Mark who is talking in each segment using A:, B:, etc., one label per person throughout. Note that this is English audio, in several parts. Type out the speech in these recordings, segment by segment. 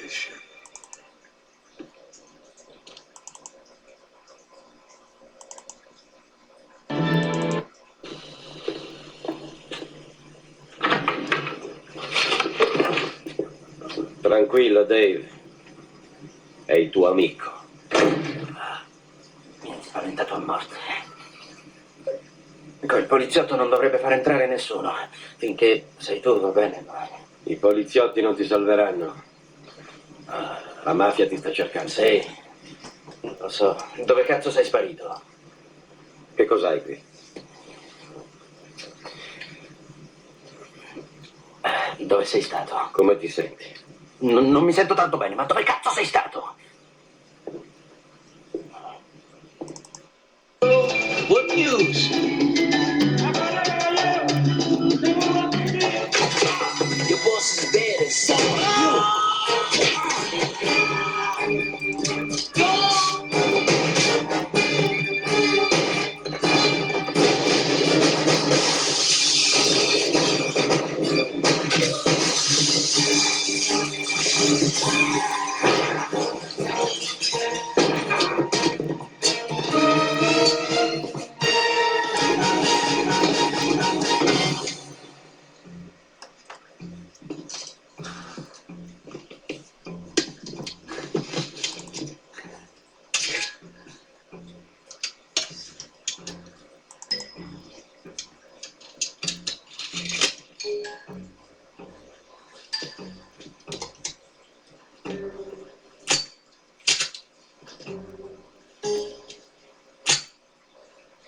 A: this shit.
B: Tranquillo, Dave. È il tuo amico.
C: Mi hai spaventato a morte. Quel poliziotto non dovrebbe far entrare nessuno. Finché sei tu, va bene, ma...
B: I poliziotti non ti salveranno. La mafia ti sta cercando.
C: Sì, lo so. Dove cazzo sei sparito?
B: Che cos'hai qui?
C: Dove sei stato?
B: Come ti senti?
C: Non mi sento tanto bene, ma dove cazzo sei stato?
D: What news? Your boss is dead and so are you.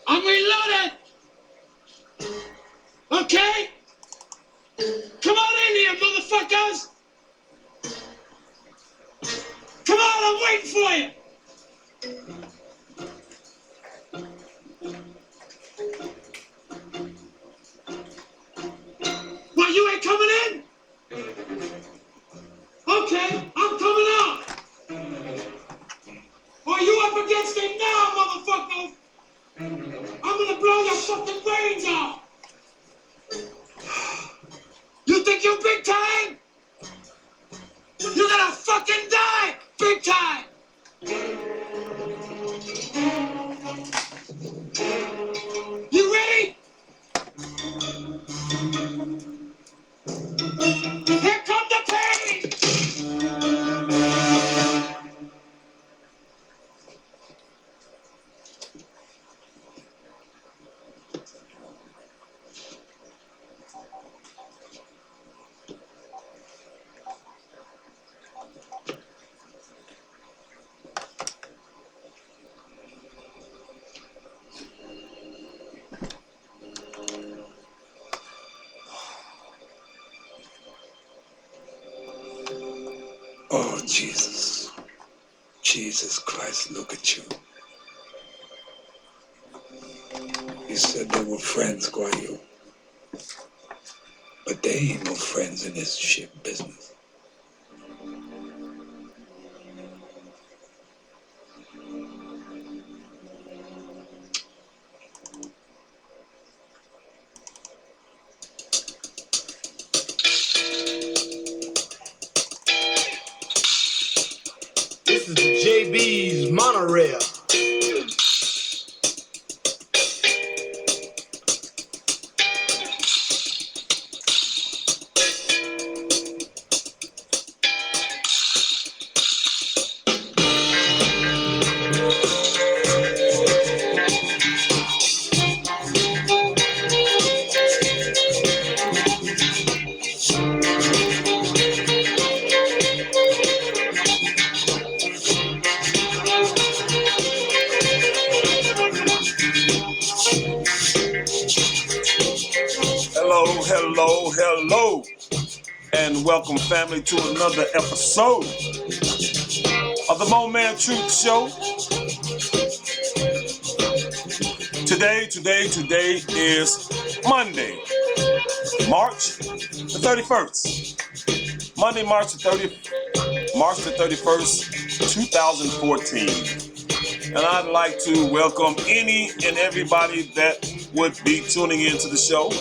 D: I'm reloaded! Okay? Come on in here, motherfuckers! Come on, I'm waiting for you! What, you ain't coming in? Okay, I'm coming out! Are you up against it now, motherfuckers? I'm gonna blow your fucking brains out! You think you're big time? You're gonna fucking die big time! You ready? Here come the pain!
A: Oh, Jesus. Jesus Christ, look at you. You said they were friends, Guayo. But they ain't no friends in this shit business.
E: This is the JB's monorail.
F: Hello, and welcome, family, to another episode of the Mo Man Truth Show. Today is Monday, March the 31st. Monday, March the 31st, 2014. And I'd like to welcome any and everybody that would be tuning into the show.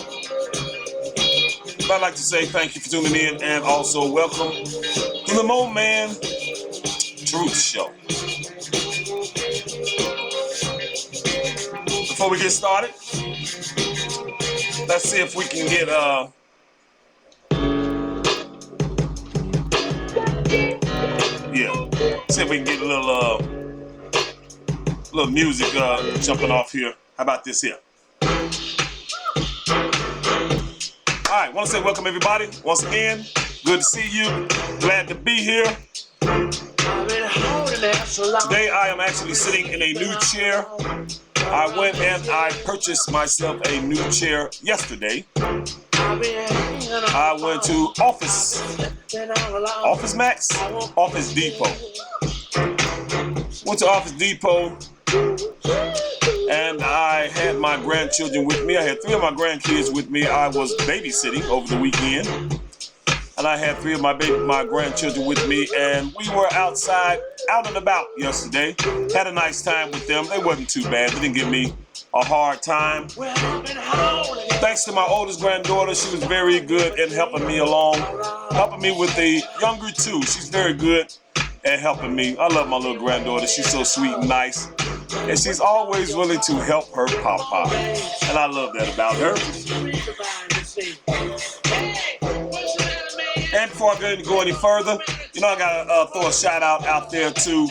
F: I'd like to say thank you for tuning in and also welcome to the Mo Man Truth Show. Before we get started, let's see if we can get see if we can get a little music jumping off here. How about this here? All right, want to say welcome everybody once again. Good to see you. Glad to be here. Today I am actually sitting in a new chair. I went and I purchased myself a new chair yesterday. I went to Office Max? Office Depot. Went to Office Depot and I had my grandchildren with me. I had 3 of my grandkids with me. I was babysitting over the weekend. And I had 3 of my grandchildren with me, and we were outside, out and about yesterday. Had a nice time with them. They wasn't too bad. They didn't give me a hard time. Thanks to my oldest granddaughter, she was very good at helping me along, helping me with the younger 2. She's very good at helping me. I love my little granddaughter. She's so sweet and nice. And she's always willing to help her papa. And I love that about her. And before I go any further, you know I gotta throw a shout out there to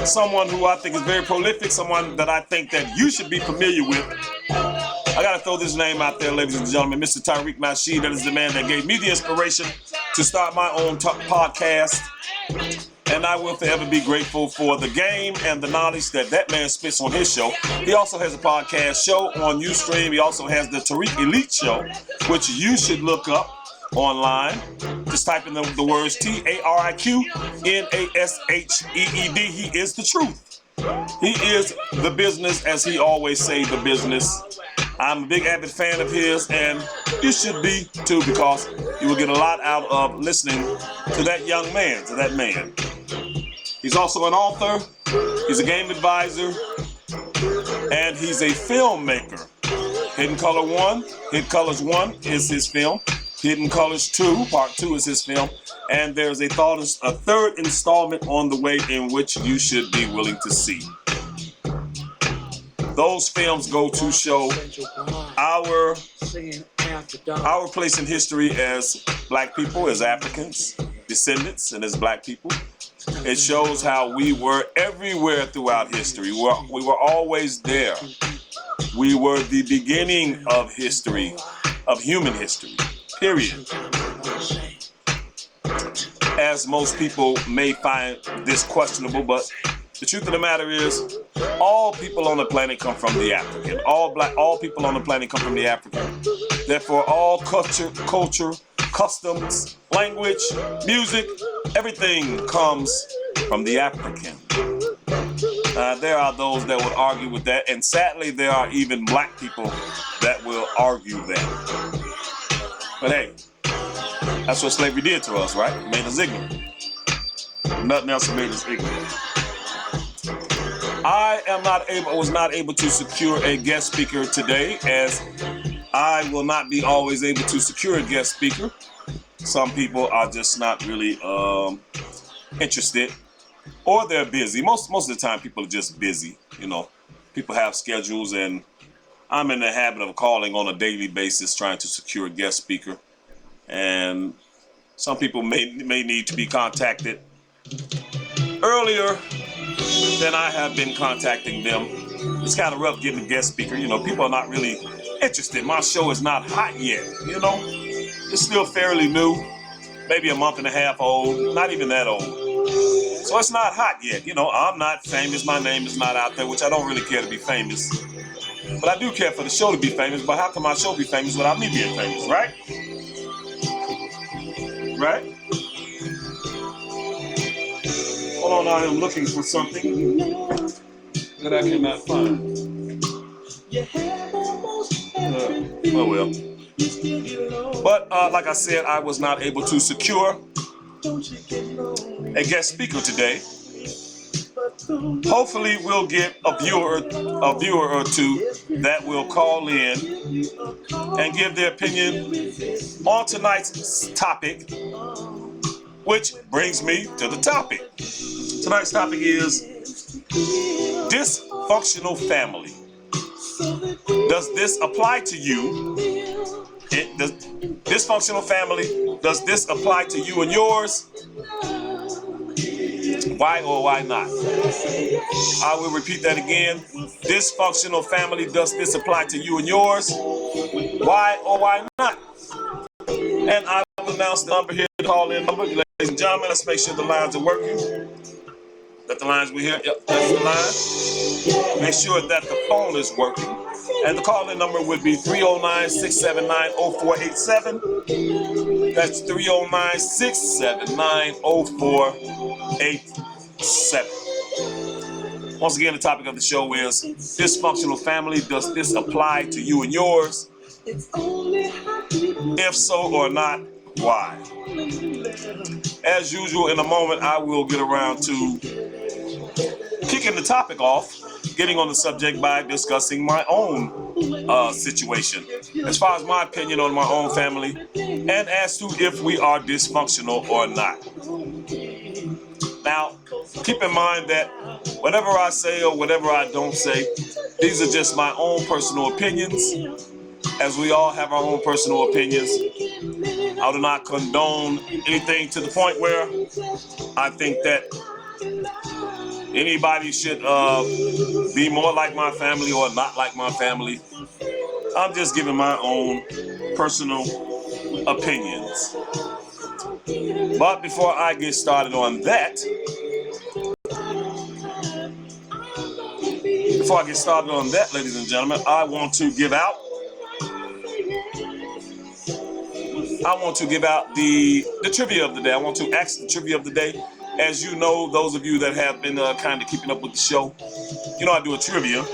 F: someone who I think is very prolific, someone that I think that you should be familiar with. I gotta throw this name out there, ladies and gentlemen, Mr. Tariq Nasheed. That is the man that gave me the inspiration to start my own podcast. And I will forever be grateful for the game and the knowledge that man spits on his show. He also has a podcast show on Ustream. He also has the Tariq Elite Show, which you should look up online. Just type in the words TARIQNASHEED. He is the truth. He is the business, as he always say, the business. I'm a big avid fan of his, and you should be too, because you will get a lot out of listening to that young man, to that man. He's also an author, he's a game advisor, and he's a filmmaker. Hidden Colors 1 is his film. Hidden Colors 2, Part 2 is his film. And there's a 3rd installment on the way in which you should be willing to see. Those films go to show our place in history as black people, as Africans, descendants, and as black people. It shows how we were everywhere throughout history. We were always there. We were the beginning of history, of human history, period. As most people may find this questionable, but the truth of the matter is, all people on the planet come from the African. All people on the planet come from the African. Therefore, all culture, customs, language, music, everything comes from the African. There are those that would argue with that, and sadly, there are even black people that will argue that. But hey, that's what slavery did to us, right? It made us ignorant. Nothing else made us ignorant. I was not able to secure a guest speaker today, as I will not be always able to secure a guest speaker. Some people are just not really interested, or they're busy. Most of the time, people are just busy. You know, people have schedules, and I'm in the habit of calling on a daily basis, trying to secure a guest speaker. And some people may need to be contacted earlier than I have been contacting them. It's kind of rough getting a guest speaker. You know, people are not really interested. My show is not hot yet, you know. It's still fairly new, maybe a month and a half old, not even that old. So it's not hot yet. You know, I'm not famous. My name is not out there, which I don't really care to be famous. But I do care for the show to be famous. But how can my show be famous without me being famous, right? Right? Hold on, I am looking for something that I cannot find. Oh well. But like I said, I was not able to secure a guest speaker today. Hopefully we'll get a viewer or two that will call in and give their opinion on tonight's topic, which brings me to the topic. Tonight's topic is dysfunctional family. Does this apply to you? Dysfunctional family, does this apply to you and yours? Why or why not? I will repeat that again. Dysfunctional family, does this apply to you and yours? Why or why not? And I will announce the number here, the call-in number. Ladies and gentlemen, let's make sure the lines are working. That the lines we hear, yep, that's the line. Make sure that the phone is working. And the call-in number would be 309-679-0487. That's 309-679-0487. Once again, the topic of the show is dysfunctional family. Does this apply to you and yours? If so or not, why? As usual, in a moment, I will get around to kicking the topic off, getting on the subject by discussing my own situation, as far as my opinion on my own family, and as to if we are dysfunctional or not. Now, keep in mind that whatever I say or whatever I don't say, these are just my own personal opinions, as we all have our own personal opinions. I do not condone anything to the point where I think that anybody should be more like my family or not like my family. I'm just giving my own personal opinions. But before I get started on that, ladies and gentlemen, I want to give out the trivia of the day. I want to ask the trivia of the day. As you know, those of you that have been kind of keeping up with the show, you know I do a trivia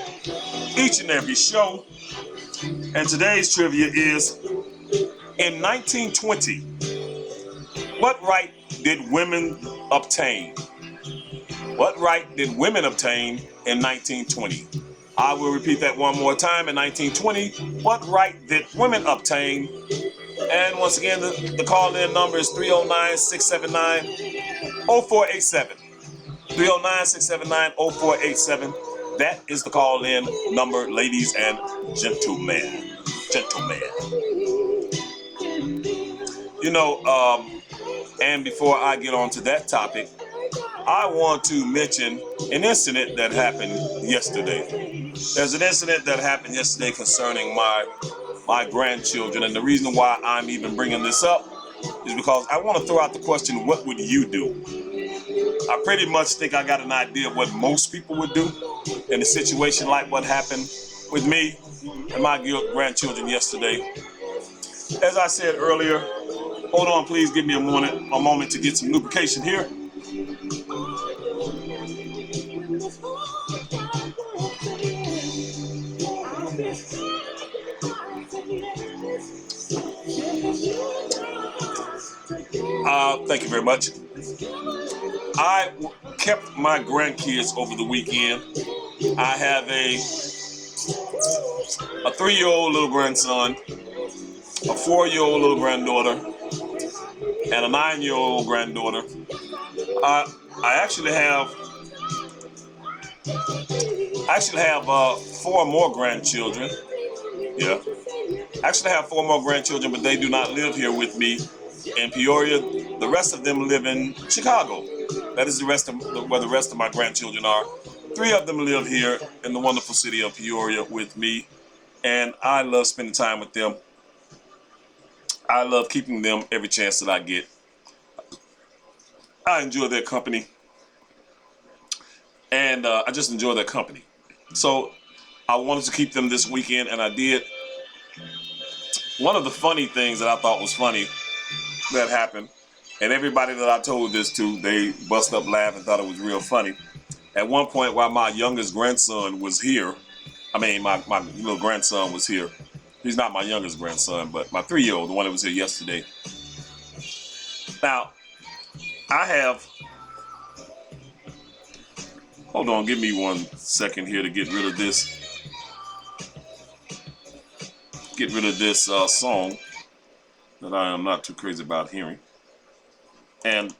F: each and every show. And today's trivia is, in 1920, what right did women obtain? What right did women obtain in 1920? I will repeat that one more time. In 1920, what right did women obtain? And once again, the call-in number is 309-679-0487. 309-679-0487. That is the call-in number, ladies and gentlemen. You know, and before I get on to that topic, I want to mention an incident that happened yesterday. There's an incident that happened yesterday concerning my grandchildren, and the reason why I'm even bringing this up is because I want to throw out the question, what would you do? I pretty much think I got an idea of what most people would do in a situation like what happened with me and my grandchildren yesterday. As I said earlier, hold on, please give me a moment to get some lubrication here. Thank you very much. I kept my grandkids over the weekend. I have a 3-year-old little grandson, a 4-year-old little granddaughter, and a 9-year-old granddaughter. I actually have 4 more grandchildren. Yeah. I actually have 4 more grandchildren, but they do not live here with me in Peoria. The rest of them live in Chicago. That is where the rest of my grandchildren are. 3 of them live here in the wonderful city of Peoria with me, and I love spending time with them. I love keeping them every chance that I get. I enjoy their company, and I just enjoy their company. So I wanted to keep them this weekend, and I did. One of the funny things that I thought was funny that happened, and everybody that I told this to, they bust up laughing and thought it was real funny. At one point, while my youngest grandson was here, my little grandson was here. He's not my youngest grandson, but my 3-year-old, the one that was here yesterday. Now, I Hold on, give me 1 second here to get rid of this. Get rid of this song that I am not too crazy about hearing. And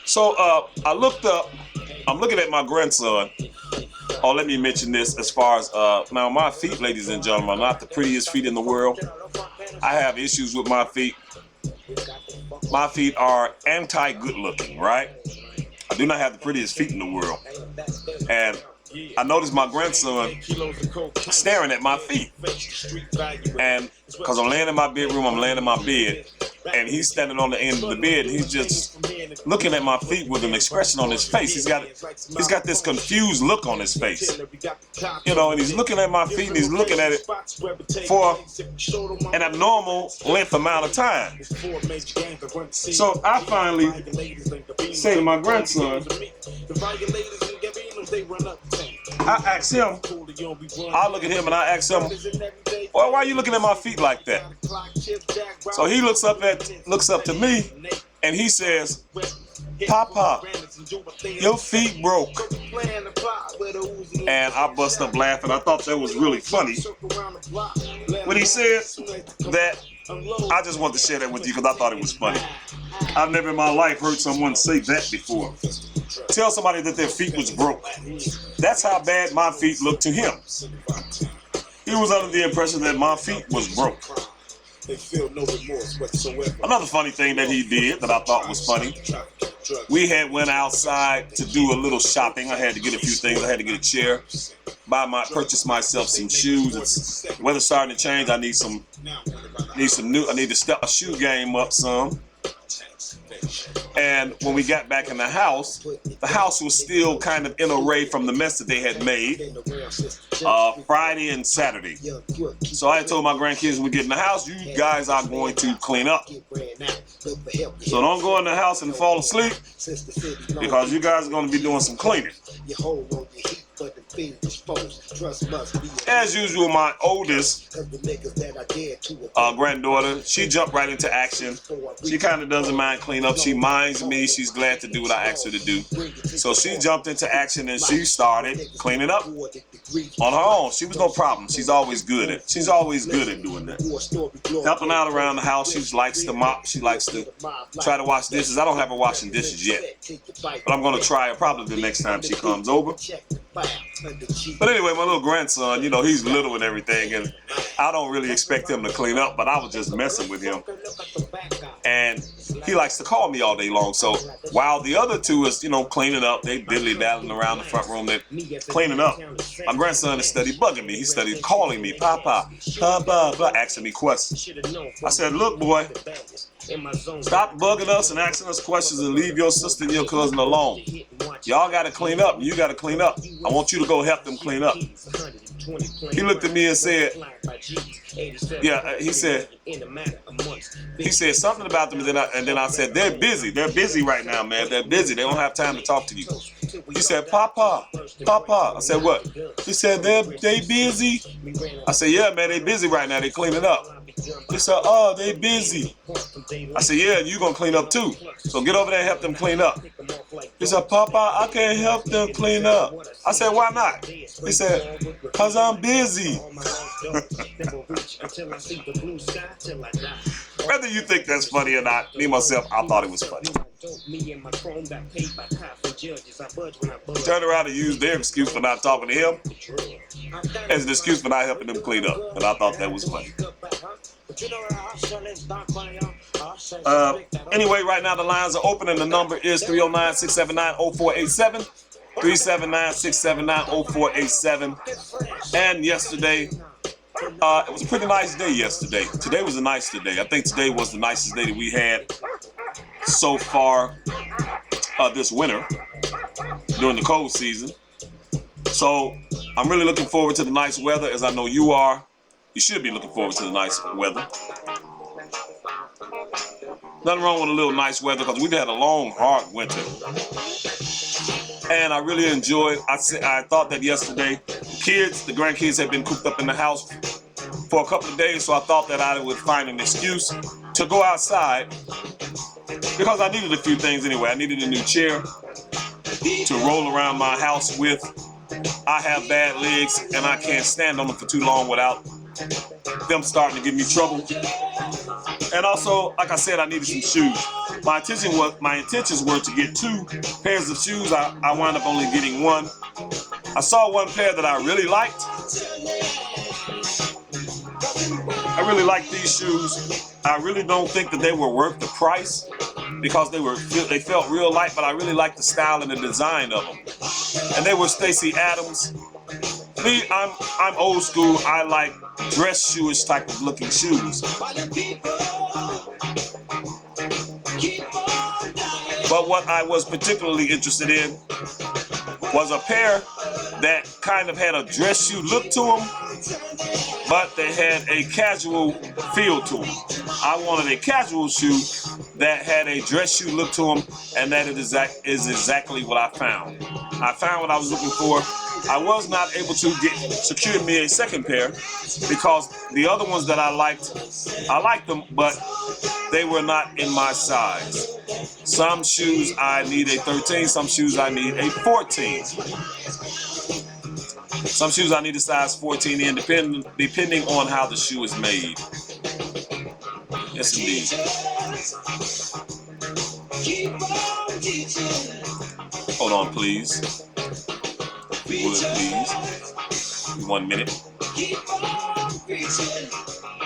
F: so I looked up. I'm looking at my grandson. Oh, let me mention this as far as now my feet, ladies and gentlemen, are not the prettiest feet in the world. I have issues with my feet. My feet are anti-good looking, right? I do not have the prettiest feet in the world. And I noticed my grandson staring at my feet. And because I'm laying in my bedroom, I'm laying in my bed, and he's standing on the end of the bed, and he's just looking at my feet with an expression on his face. He's got this confused look on his face. You know, and he's looking at my feet, and he's looking at it for an abnormal length amount of time. So I finally say to my grandson, I ask him, I look at him and I ask him, boy, why are you looking at my feet like that? So he looks up to me and he says, Papa, your feet broke. And I bust up laughing. I thought that was really funny. When he said that, I just wanted to share that with you because I thought it was funny. I've never in my life heard someone say that before. Tell somebody that their feet was broke. That's how bad my feet looked to him. He was under the impression that my feet was broke. Another funny thing that he did that I thought was funny, we had went outside to do a little shopping. I had to get a few things. I had to get a chair, purchase myself some shoes. It's weather starting to change. I need some new. I need to step a shoe game up some. And when we got back in the house was still kind of in array from the mess that they had made Friday and Saturday. So I told my grandkids when we get in the house, you guys are going to clean up. So don't go in the house and fall asleep because you guys are going to be doing some cleaning. As usual, my oldest granddaughter, she jumped right into action. She kind of doesn't mind clean up. She minds me. She's glad to do what I asked her to do. So she jumped into action and she started cleaning up on her own. She was no problem. She's always good at doing that. Helping out around the house. She likes to mop. She likes to try to wash dishes. I don't have her washing dishes yet, but I'm going to try it probably the next time she comes over. But anyway, my little grandson, you know, he's little and everything, and I don't really expect him to clean up, but I was just messing with him. And he likes to call me all day long. So while the other two is, you know, cleaning up, they diddly-daddling around the front room, they're cleaning up. My grandson is steady bugging me. He studied calling me, Papa, Papa, asking me questions. I said, look, boy, stop bugging us and asking us questions and leave your sister and your cousin alone. Y'all got to clean up. You got to clean up. I want you to go help them clean up. He looked at me and said, he said something about them, and then I said, they're busy. They're busy right now, man. They're busy. They don't have time to talk to you. He said, Papa. I said, what? He said, they busy. I said, yeah, man, they busy right now. They cleaning up. He said, oh, they busy. I said, yeah, you gonna clean up too. So get over there and help them clean up. He said, Papa, I can't help them clean up. I said, why not? He said, because I'm busy. Whether you think that's funny or not, me myself, I thought it was funny. Turn around and use their excuse for not talking to him as an excuse for not helping them clean up. And I thought that was funny. Anyway, right now the lines are open and the number is 309-679-0487. 379-679-0487. And yesterday, it was a pretty nice day yesterday. Today was a nice day. I think today was the nicest day that we had so far this winter during the cold season. So I'm really looking forward to the nice weather, as I know you are. You should be looking forward to the nice weather. Nothing wrong with a little nice weather because we've had a long, hard winter. And I really enjoyed, I thought that yesterday, the grandkids had been cooped up in the house for a couple of days, so I thought that I would find an excuse to go outside because I needed a few things anyway. I needed a new chair. to roll around my house with. I have bad legs and I can't stand on them for too long without them starting to give me trouble. And also, like I said, I needed some shoes. My intentions were to get 2 pairs of shoes. I wound up only getting 1. I saw 1 pair that I really liked. I really like these shoes. I really don't think that they were worth the price because they felt real light, but I really like the style and the design of them. And they were Stacey Adams. Me, I'm old school. I like dress shoeish type of looking shoes. But what I was particularly interested in was a pair that kind of had a dress shoe look to them, but they had a casual feel to them. I wanted a casual shoe that had a dress shoe look to them, and that is exactly what I found. I found what I was looking for. I was not able to secure me a second pair because the other ones that I liked them, but they were not in my size. Some shoes I need a 13, some shoes I need a 14. Some shoes I need a size 14 in, depending on how the shoe is made. Yes, indeed. Hold on, please. If you would, please. 1 minute.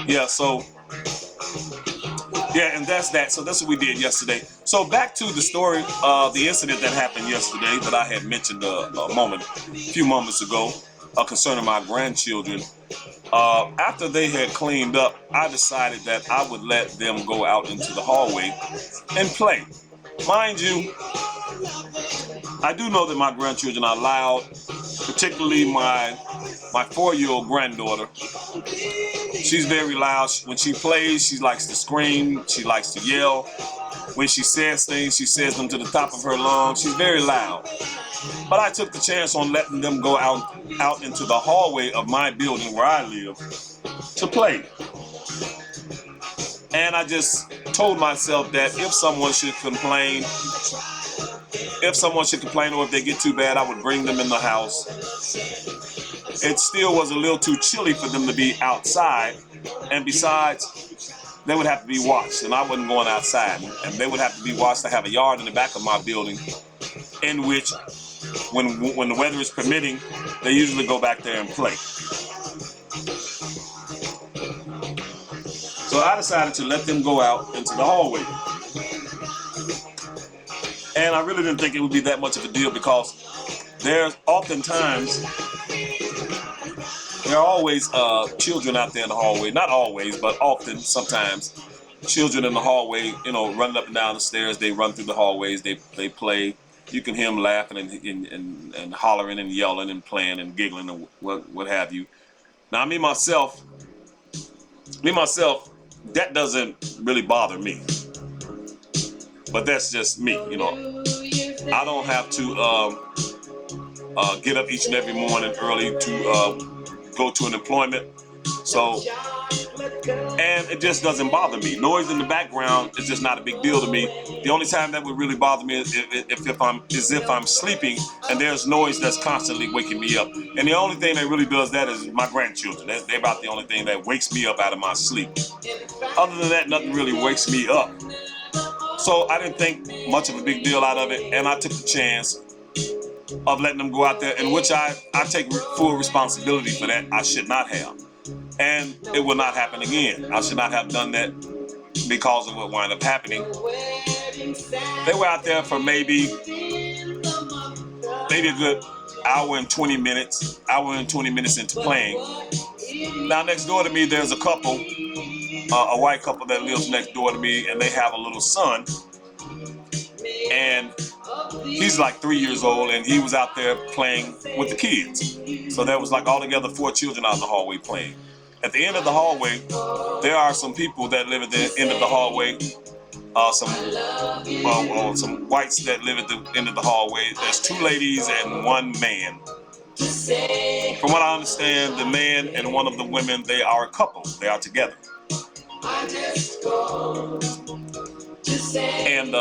F: Yeah, so... Yeah, and that's that. So that's what we did yesterday. So back to the story, the incident that happened yesterday that I had mentioned a few moments ago concerning my grandchildren. After they had cleaned up, I decided that I would let them go out into the hallway and play. Mind you, I do know that my grandchildren are loud, particularly my 4-year-old granddaughter. She's very loud. When she plays, she likes to scream. She likes to yell. When she says things, she says them to the top of her lungs. She's very loud. But I took the chance on letting them go out into the hallway of my building where I live to play. And I just told myself that if someone should complain, or if they get too bad, I would bring them in the house. It still was a little too chilly for them to be outside, and besides, they would have to be watched, and I wasn't going outside, and they would have to be watched. I have a yard in the back of my building in which, when the weather is permitting, they usually go back there and play. So I decided to let them go out into the hallway. And I really didn't think it would be that much of a deal because there's oftentimes, there are always children out there in the hallway. Not always, but often, sometimes, children in the hallway, running up and down the stairs. They run through the hallways. They play. You can hear them laughing and hollering and yelling and playing and giggling and what have you. Now, me myself, that doesn't really bother me. But that's just me, I don't have to get up each and every morning early to go to an employment. So, and it just doesn't bother me. Noise in the background is just not a big deal to me. The only time that would really bother me is if I'm sleeping and there's noise that's constantly waking me up. And the only thing that really does that is my grandchildren. They're about the only thing that wakes me up out of my sleep. Other than that, nothing really wakes me up. So I didn't think much of a big deal out of it, and I took the chance of letting them go out there, in which I take full responsibility for that. I should not have. And it will not happen again. I should not have done that because of what wound up happening. They were out there for maybe a good hour and 20 minutes into playing. Now, next door to me, there's a couple, a white couple that lives next door to me, and they have a little son. And he's like 3 years old, and he was out there playing with the kids. So there was like altogether 4 children out in the hallway playing. At the end of the hallway, there are some people that live at the end of the hallway. Some whites that live at the end of the hallway. There's 2 ladies and 1 man. From what I understand, the man and one of the women, they are a couple. They are together. And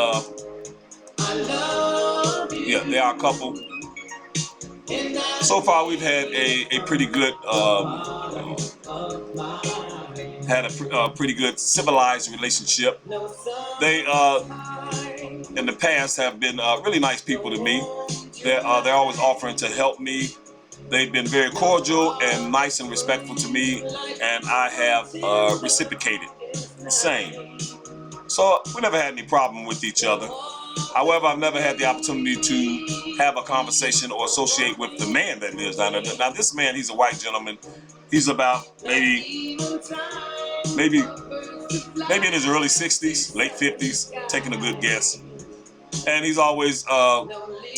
F: Yeah, they are a couple. So far, we've had a pretty good, pretty good civilized relationship. They, in the past, have been really nice people to me. They're always offering to help me. They've been very cordial and nice and respectful to me, and I have reciprocated the same. So we never had any problem with each other. However, I've never had the opportunity to have a conversation or associate with the man that lives down there. Now, this man, he's a white gentleman. He's about maybe in his early 60s, late 50s, taking a good guess. And he's always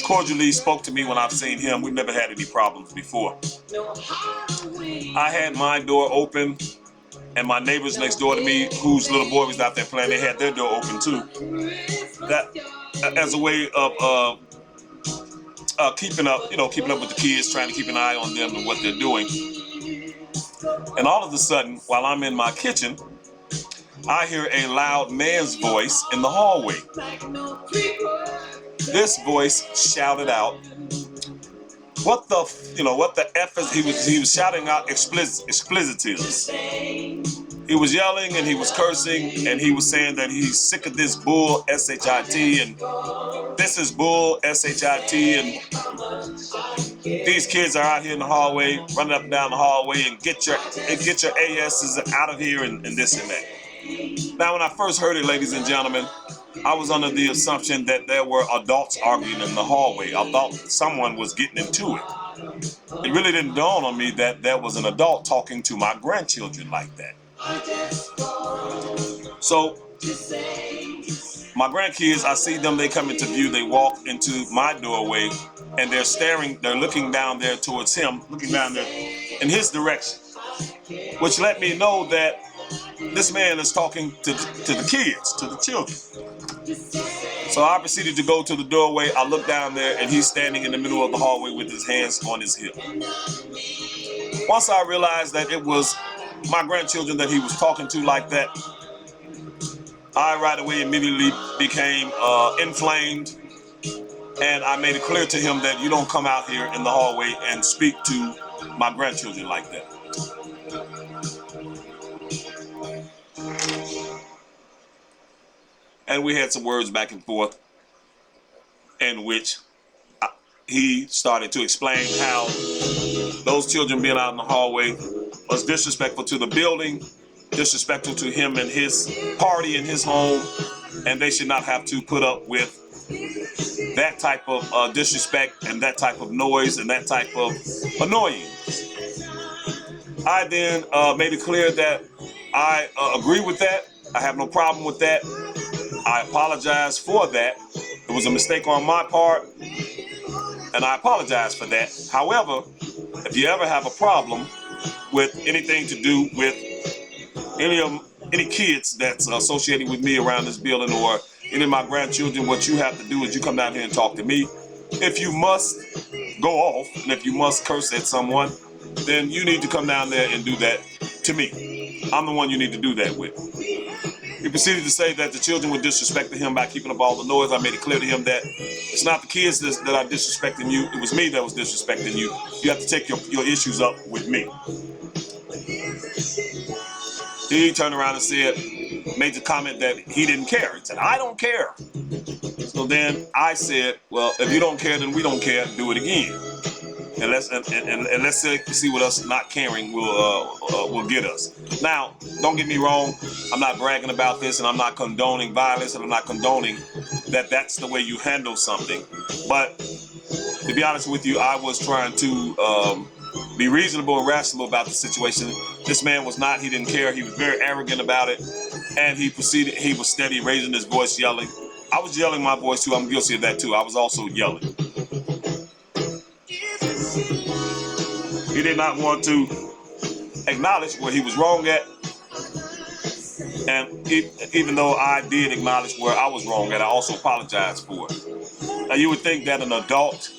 F: cordially spoke to me when I've seen him. We've never had any problems before. I had my door open, and my neighbors next door to me, whose little boy was out there playing, they had their door open too. That as a way of keeping up with the kids, trying to keep an eye on them and what they're doing. And all of a sudden, while I'm in my kitchen, I hear a loud man's voice in the hallway. This voice shouted out, what the F is, he was shouting out explicitives. He was yelling and he was cursing and he was saying that he's sick of this bull, S-H-I-T, and this is bull, S-H-I-T, and these kids are out here in the hallway, running up and down the hallway, and get your ASs out of here and this and that. Now, when I first heard it, ladies and gentlemen, I was under the assumption that there were adults arguing in the hallway. I thought someone was getting into it. It really didn't dawn on me that there was an adult talking to my grandchildren like that. So, my grandkids, I see them, they come into view, they walk into my doorway, and they're looking down there towards him, looking down there in his direction, which let me know that this man is talking to the kids, to the children. So I proceeded to go to the doorway. I look down there, and he's standing in the middle of the hallway with his hands on his hip. Once I realized that it was my grandchildren that he was talking to like that, I right away immediately became inflamed, and I made it clear to him that you don't come out here in the hallway and speak to my grandchildren like that. And we had some words back and forth in which he started to explain how those children being out in the hallway was disrespectful to the building, disrespectful to him and his party in his home, and they should not have to put up with that type of disrespect and that type of noise and that type of annoyance. I then made it clear that I agree with that. I have no problem with that. I apologize for that. It was a mistake on my part, and I apologize for that. However, if you ever have a problem with anything to do with any kids that's associated with me around this building or any of my grandchildren, what you have to do is you come down here and talk to me. If you must go off, and if you must curse at someone, then you need to come down there and do that to me. I'm the one you need to do that with. He proceeded to say that the children were disrespecting him by keeping up all the noise. I made it clear to him that it's not the kids that are disrespecting you. It was me that was disrespecting you. You have to take your issues up with me. He turned around and said, made the comment that he didn't care. He said, I don't care. So then I said, well, if you don't care, then we don't care. Do it again. And let's see what us not caring will get us. Now, don't get me wrong. I'm not bragging about this, and I'm not condoning violence, and I'm not condoning that that's the way you handle something. But to be honest with you, I was trying to be reasonable and rational about the situation. This man was not. He didn't care. He was very arrogant about it, and he was steady, raising his voice, yelling. I was yelling my voice too. I'm guilty of that too. I was also yelling. He did not want to acknowledge where he was wrong at. And even though I did acknowledge where I was wrong at, I also apologized for it. Now, you would think that an adult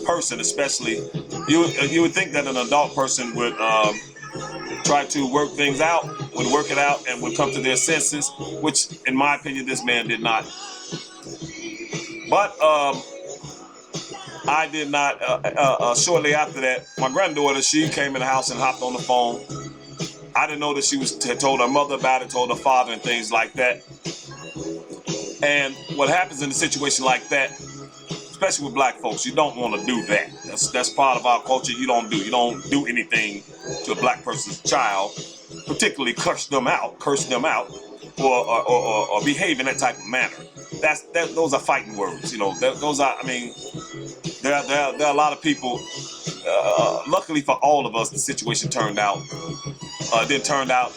F: person, especially, you would think that an adult person would try to work things out, would work it out, and would come to their senses, which, in my opinion, this man did not. But I did not, shortly after that, my granddaughter, she came in the house and hopped on the phone. I didn't know that she had told her mother about it, told her father and things like that. And what happens in a situation like that, especially with black folks, you don't want to do that. That's part of our culture. You don't do anything to a black person's child, particularly curse them out, or behave in that type of manner. Those are fighting words. You know, those are. I mean, there are a lot of people. Luckily for all of us, the situation turned out. Didn't turn out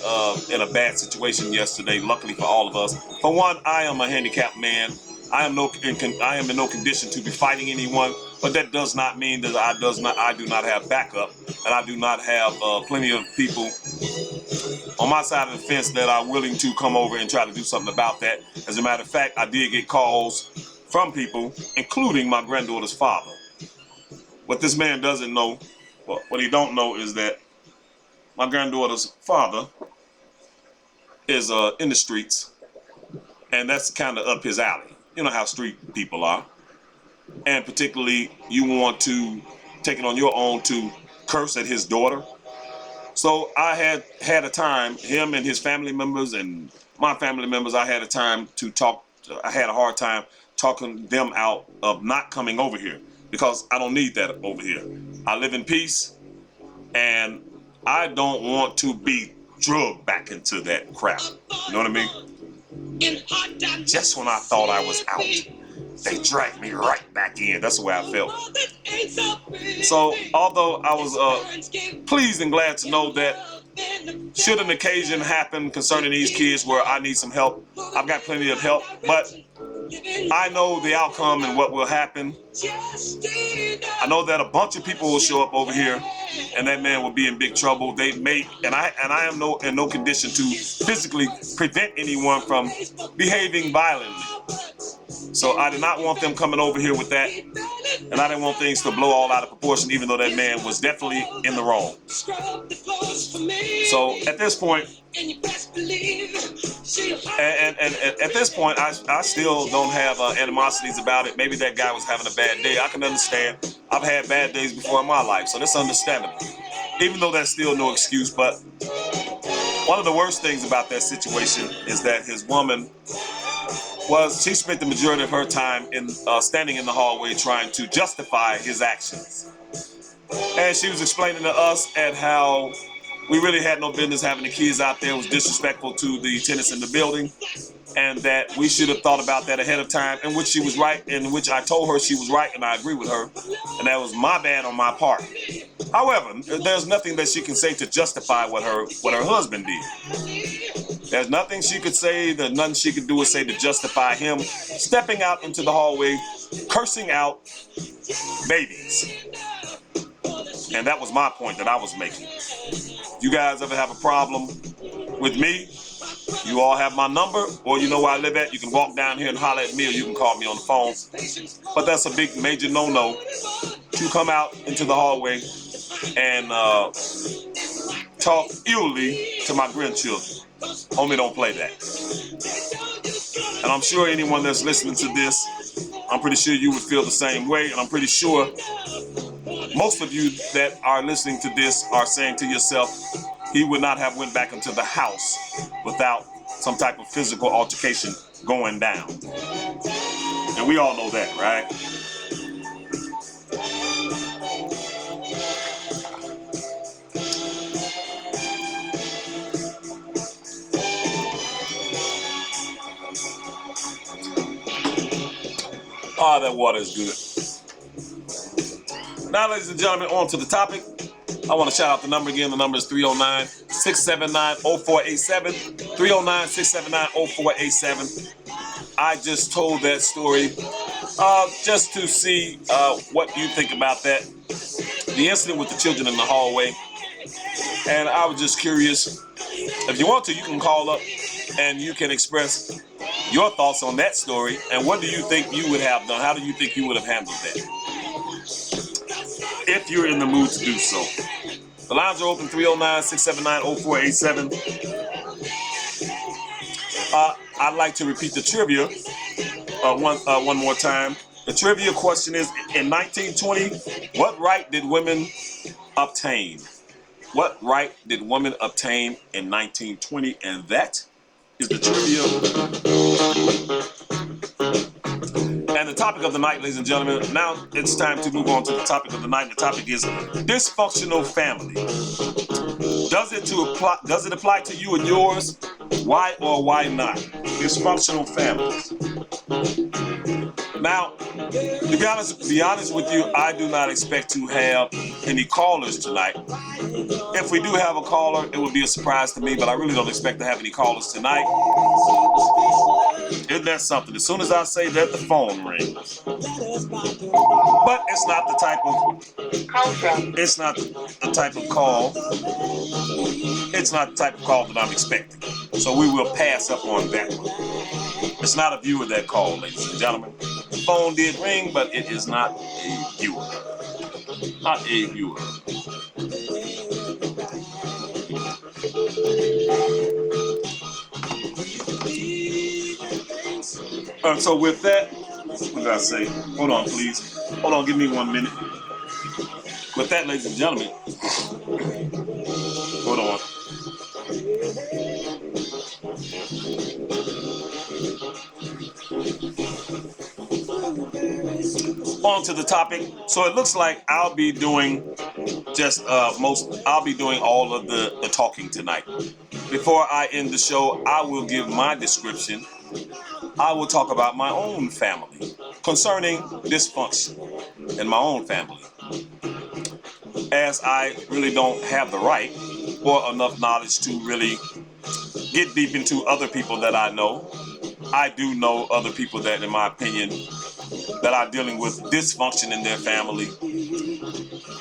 F: in a bad situation yesterday. Luckily for all of us. For one, I am a handicapped man. I am in no condition to be fighting anyone, but that does not mean that I do not have backup, and I do not have plenty of people on my side of the fence that are willing to come over and try to do something about that. As a matter of fact, I did get calls from people, including my granddaughter's father. What this man doesn't know, what he don't know is that my granddaughter's father is in the streets, and that's kind of up his alley. You know how street people are. And particularly, you want to take it on your own to curse at his daughter. So I had a time, him and his family members and my family members, I had a time to talk. I had a hard time talking them out of not coming over here because I don't need that over here. I live in peace, and I don't want to be drugged back into that crap. You know what I mean? Just when I thought I was out, they dragged me right back in. That's the way I felt. So, although I was pleased and glad to know that should an occasion happen concerning these kids where I need some help, I've got plenty of help, but I know the outcome and what will happen. I know that a bunch of people will show up over here, and that man will be in big trouble. They may, and I am in no condition to physically prevent anyone from behaving violently. So I did not want them coming over here with that, and I didn't want things to blow all out of proportion, even though that man was definitely in the wrong. So at this point, and at this point, I still don't have animosities about it. Maybe that guy was having a bad day. I can understand. I've had bad days before in my life, so that's understandable. Even though that's still no excuse, but one of the worst things about that situation is that his woman she spent the majority of her time standing in the hallway trying to justify his actions. And she was explaining to us at how we really had no business having the kids out there. It was disrespectful to the tenants in the building, and that we should have thought about that ahead of time, in which she was right, in which I told her she was right, and I agree with her, and that was my bad on my part. However, there's nothing that she can say to justify what her husband did. There's nothing she could say, there's nothing she could do or say to justify him stepping out into the hallway, cursing out babies. And that was my point that I was making. If you guys ever have a problem with me, you all have my number, or you know where I live at. You can walk down here and holler at me, or you can call me on the phone. But that's a big major no-no to come out into the hallway and talk illy to my grandchildren. Homie, don't play that. And I'm sure anyone that's listening to this, I'm pretty sure you would feel the same way, and I'm pretty sure most of you that are listening to this are saying to yourself, he would not have went back into the house without some type of physical altercation going down. And we all know that, right? Ah, that water is good. Now, ladies and gentlemen, on to the topic. I want to shout out the number again. The number is 309-679-0487. 309-679-0487. I just told that story just to see what you think about that. The incident with the children in the hallway. And I was just curious. If you want to, you can call up and you can express your thoughts on that story. And what do you think you would have done? How do you think you would have handled that? If you're in the mood to do so. The lines are open, 309-679-0487. I'd like to repeat the trivia one more time. The trivia question is, in 1920, what right did women obtain? What right did women obtain in 1920? And that is the trivia. And the topic of the night, ladies and gentlemen, now it's time to move on to the topic of the night. The topic is dysfunctional family. Does it apply to you and yours? Why or why not? Dysfunctional families. Now, to be honest with you, I do not expect to have any callers tonight. If we do have a caller, it would be a surprise to me, but I really don't expect to have any callers tonight. Isn't that something? As soon as I say that, the phone rings. But it's not the type of It's not the type of call. It's not the type of call that I'm expecting. So we will pass up on that one. It's not a viewer that called, ladies and gentlemen. The phone did ring, but it is not a viewer. Not a viewer. So with that, what did I say? Hold on, please. Hold on, give me 1 minute. With that, ladies and gentlemen, hold on. On to the topic. So it looks like I'll be doing all of the talking tonight. Before I end the show, I will give my description. I will talk about my own family concerning dysfunction in my own family, as I really don't have the right or enough knowledge to really get deep into other people that I know. I do know other people that, in my opinion, that are dealing with dysfunction in their family,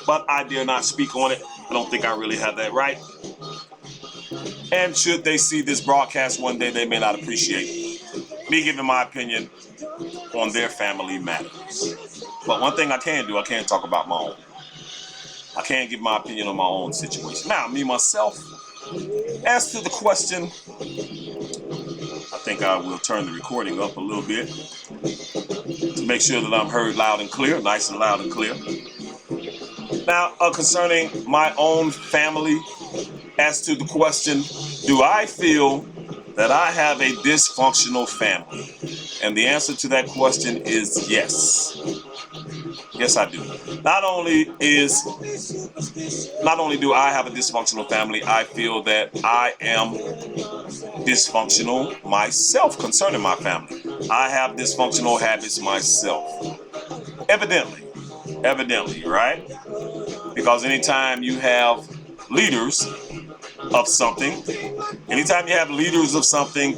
F: but I dare not speak on it. I don't think I really have that right. And should they see this broadcast one day, they may not appreciate me giving my opinion on their family matters. But one thing I can do, I can talk about my own. I can give my opinion on my own situation. Now, me, myself, as to the question, I think I will turn the recording up a little bit to make sure that I'm heard loud and clear, nice and loud and clear. Now, concerning my own family, as to the question, do I feel that I have a dysfunctional family? And the answer to that question is yes. Yes, I do. Not only do I have a dysfunctional family, I feel that I am dysfunctional myself concerning my family. I have dysfunctional habits myself. Evidently, right? Because anytime you have leaders of something,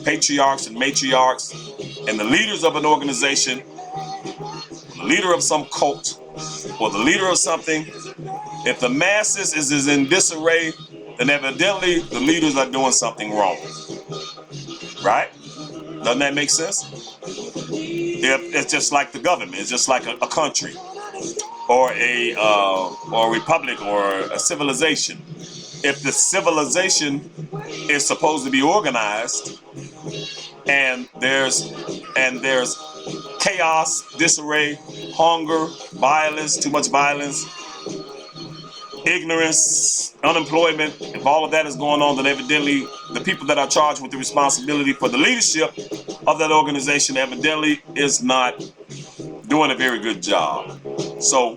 F: patriarchs and matriarchs, and the leaders of an organization, the leader of some cult, or the leader of something, if the masses is in disarray, then evidently the leaders are doing something wrong. Right? Doesn't that make sense? It's just like the government. It's just like a country, or a republic, or a civilization. If the civilization is supposed to be organized, and there's chaos, disarray, hunger, violence, too much violence, ignorance, unemployment, if all of that is going on, then evidently the people that are charged with the responsibility for the leadership of that organization evidently is not doing a very good job. So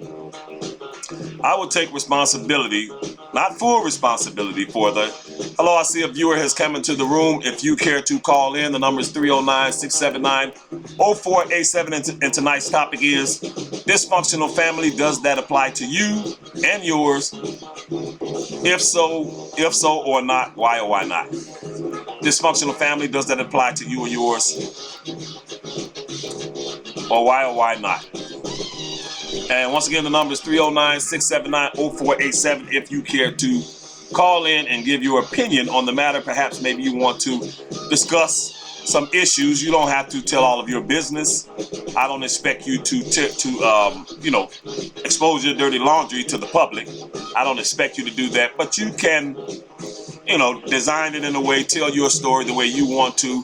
F: I will take responsibility, not full responsibility for the... Hello, I see a viewer has come into the room. If you care to call in, the number is 309-679-0487. And tonight's topic is dysfunctional family. Does that apply to you and yours? If so or not, why or why not? Dysfunctional family, does that apply to you or yours? Or why not? And once again, the number is 309-679-0487 if you care to call in and give your opinion on the matter. Perhaps maybe you want to discuss some issues. You don't have to tell all of your business. I don't expect you to expose your dirty laundry to the public. I don't expect you to do that, but you can, design it in a way, tell your story the way you want to.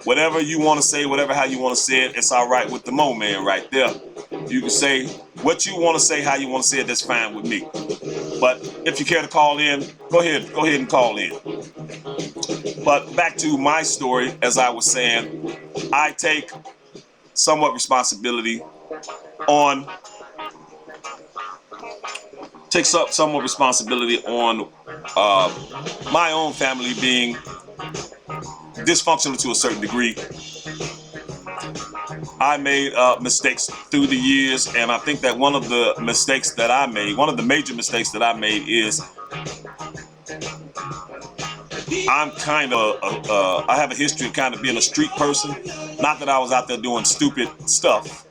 F: Whatever you want to say, how you want to say it, it's all right with the Mo Man right there. You can say what you want to say, how you want to say it. That's fine with me. But if you care to call in, go ahead and call in. But back to my story, as I was saying, I take somewhat responsibility on my own family being dysfunctional to a certain degree. I made mistakes through the years, and I think that one of the major mistakes that I made is I have a history of kind of being a street person. Not that I was out there doing stupid stuff,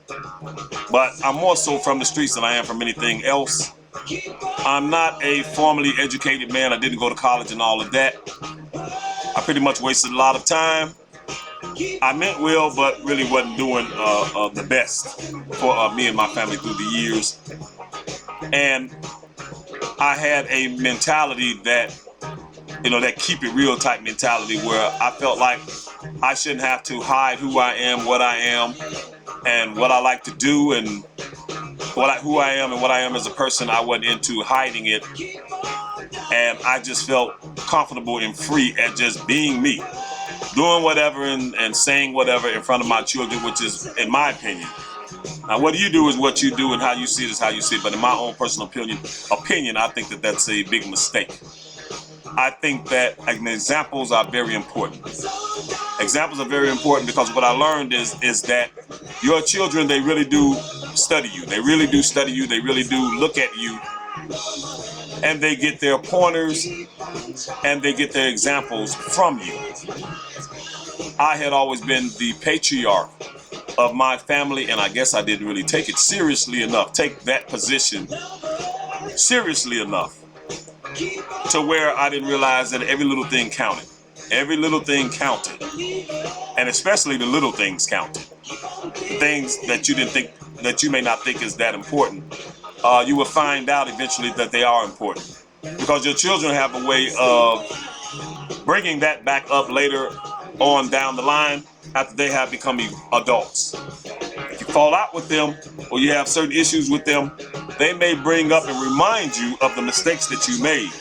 F: but I'm more so from the streets than I am from anything else. I'm not a formally educated man. I didn't go to college and all of that. I pretty much wasted a lot of time. I meant well, but really wasn't doing the best for me and my family through the years. And I had a mentality that, that keep it real type mentality where I felt like I shouldn't have to hide who I am, what I am, and what I like to do, and who I am and what I am as a person. I wasn't into hiding it. And I just felt comfortable and free at just being me. Doing whatever and saying whatever in front of my children, which is, in my opinion. Now, what you do is what you do, and how you see it is how you see it. But in my own personal opinion, I think that that's a big mistake. I think that examples are very important. Examples are very important because what I learned is that your children, they really do study you. They really do study you. They really do look at you. And they get their pointers and they get their examples from you. I had always been the patriarch of my family, and I guess I didn't really take that position seriously enough to where I didn't realize that every little thing counted. Every little thing counted. And especially the little things counted. The things that you may not think is that important. You will find out eventually that they are important. Because your children have a way of bringing that back up later on down the line after they have become adults. If you fall out with them or you have certain issues with them, they may bring up and remind you of the mistakes that you made.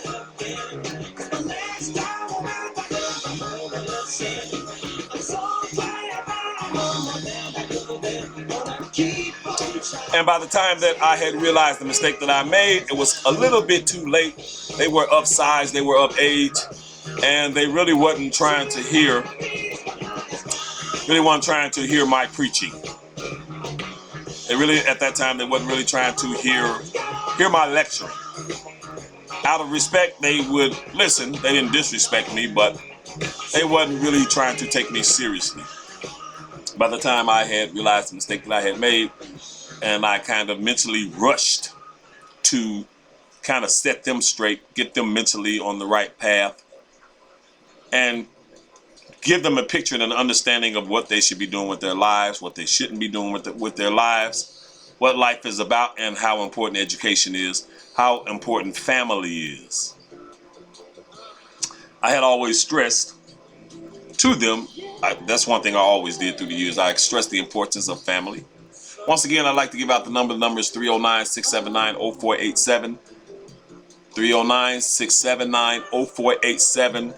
F: And by the time that I had realized the mistake that I made, it was a little bit too late. They were of size, they were of age, and they really wasn't trying to hear my preaching. They really, at that time, they wasn't really trying to hear my lecturing. Out of respect, they would listen. They didn't disrespect me, but they wasn't really trying to take me seriously. By the time I had realized the mistake that I had made, and I kind of mentally rushed to kind of set them straight, get them mentally on the right path, and give them a picture and an understanding of what they should be doing with their lives, what they shouldn't be doing with their lives, what life is about, and how important education is, how important family is. I had always stressed to them, that's one thing I always did through the years, I stressed the importance of family. Once again, I'd like to give out the number. The number is 309-679-0487. 309-679-0487.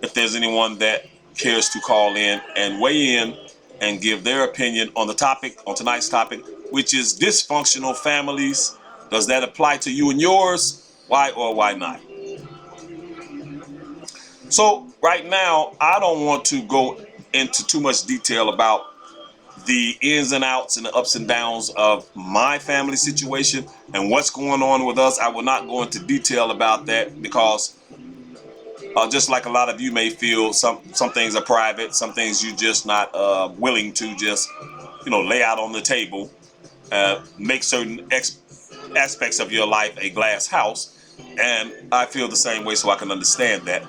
F: If there's anyone that cares to call in and weigh in and give their opinion on the topic, on tonight's topic, which is dysfunctional families. Does that apply to you and yours? Why or why not? So right now, I don't want to go into too much detail about the ins and outs and the ups and downs of my family situation and what's going on with us. I will not go into detail about that because just like a lot of you may feel, some things are private, some things you're just not willing to just, lay out on the table, make certain aspects of your life a glass house. And I feel the same way, so I can understand that.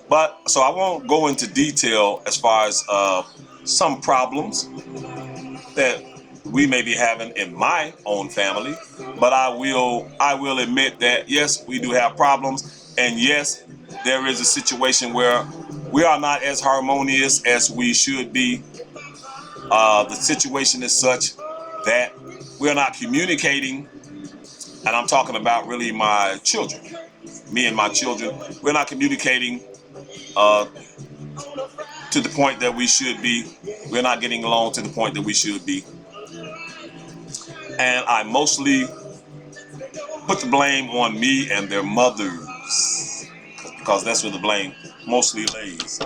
F: But so I won't go into detail as far as some problems that we may be having in my own family, but I will admit that yes, we do have problems, and yes, there is a situation where we are not as harmonious as we should be. The situation is such that we're not communicating, and I'm talking about really my children, me and my children, we're not communicating to the point that we should be. We're not getting along to the point that we should be. And I mostly put the blame on me and their mothers, because that's where the blame mostly lies.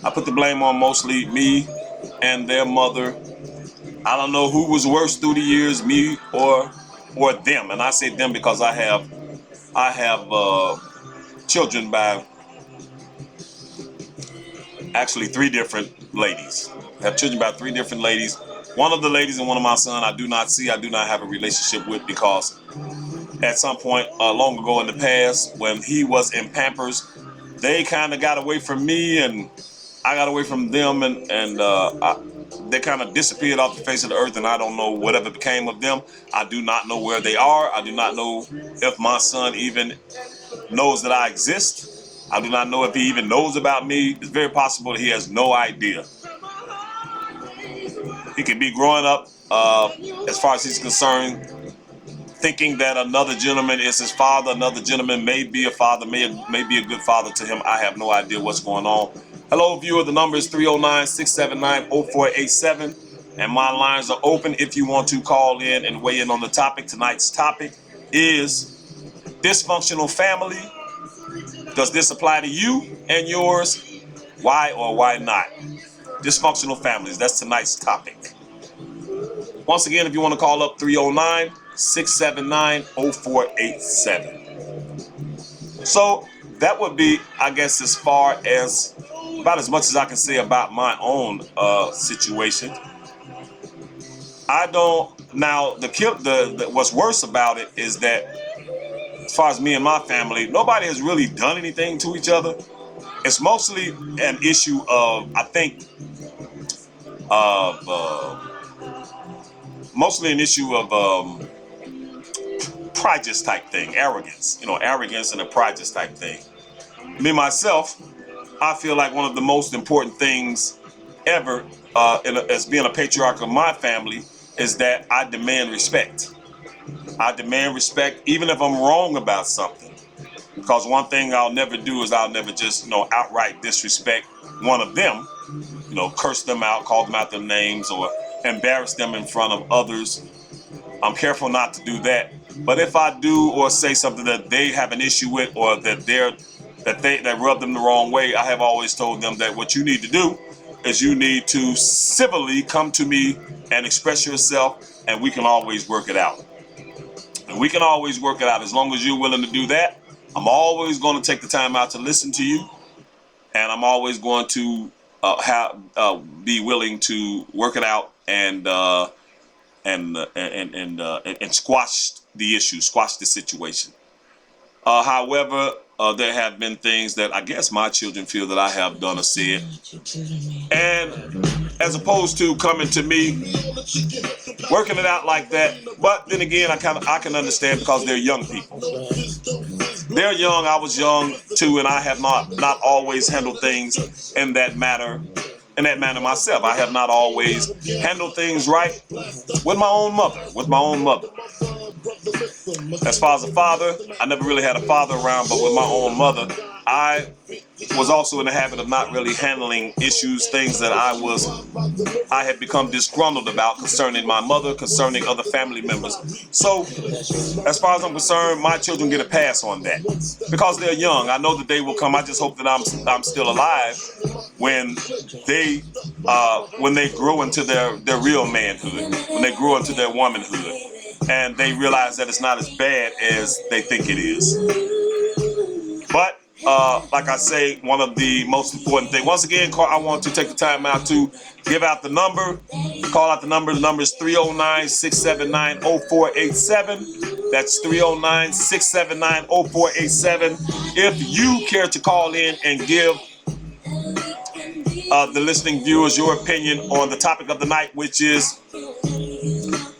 F: I put the blame on mostly me and their mother. I don't know who was worse through the years, me or them. And I say them because I have children by actually 3 different ladies. I have children by 3 different ladies. One of the ladies and one of my son I do not have a relationship with, because at some point long ago in the past, when he was in Pampers, they kind of got away from me and I got away from them, and they kind of disappeared off the face of the earth, and I don't know whatever became of them. I do not know where they are. I do not know if my son even knows that I exist. I do not know if he even knows about me. It's very possible that he has no idea. He could be growing up, as far as he's concerned, thinking that another gentleman is his father. Another gentleman may be a father, may be a good father to him. I have no idea what's going on. Hello, viewer. The number is 309-679-0487. And my lines are open if you want to call in and weigh in on the topic. Tonight's topic is dysfunctional family. Does this apply to you and yours? Why or why not? Dysfunctional families. That's tonight's topic. Once again, if you want to call up, 309-679-0487. So that would be, I guess, about as much as I can say about my own situation. I don't now. What's worse about it is that, as far as me and my family, nobody has really done anything to each other. It's mostly an issue of, I think, mostly an issue of prejudice type thing, arrogance. Arrogance and a prejudice type thing. Me myself, I feel like one of the most important things ever, as being a patriarch of my family, is that I demand respect. I demand respect even if I'm wrong about something. Because one thing I'll never do is I'll never just, outright disrespect one of them, curse them out, call them out their names, or embarrass them in front of others. I'm careful not to do that. But if I do, or say something that they have an issue with, or that rub them the wrong way, I have always told them that what you need to do is you need to civilly come to me and express yourself, and we can always work it out. And we can always work it out as long as you're willing to do that. I'm always going to take the time out to listen to you, and I'm always going to be willing to work it out and squash the issue, squash the situation. However, there have been things that I guess my children feel that I have done or said, and as opposed to coming to me, working it out like that. But then again, I can understand, because they're young people. They're young. I was young too, and I have not always handled things in that manner myself. I have not always handled things right with my own mother. As far as a father, I never really had a father around, but with my own mother, I was also in the habit of not really handling issues, things that I had become disgruntled about concerning my mother, concerning other family members. So, as far as I'm concerned, my children get a pass on that, because they're young. I know the day will come. I just hope that I'm still alive when they grow into their real manhood, when they grow into their womanhood, and they realize that it's not as bad as they think it is. But like I say, one of the most important things, once again, I want to take the time out to give out the number, call out the number. The number is 309-679-0487. That's 309-679-0487. If you care to call in and give the listening viewers your opinion on the topic of the night, which is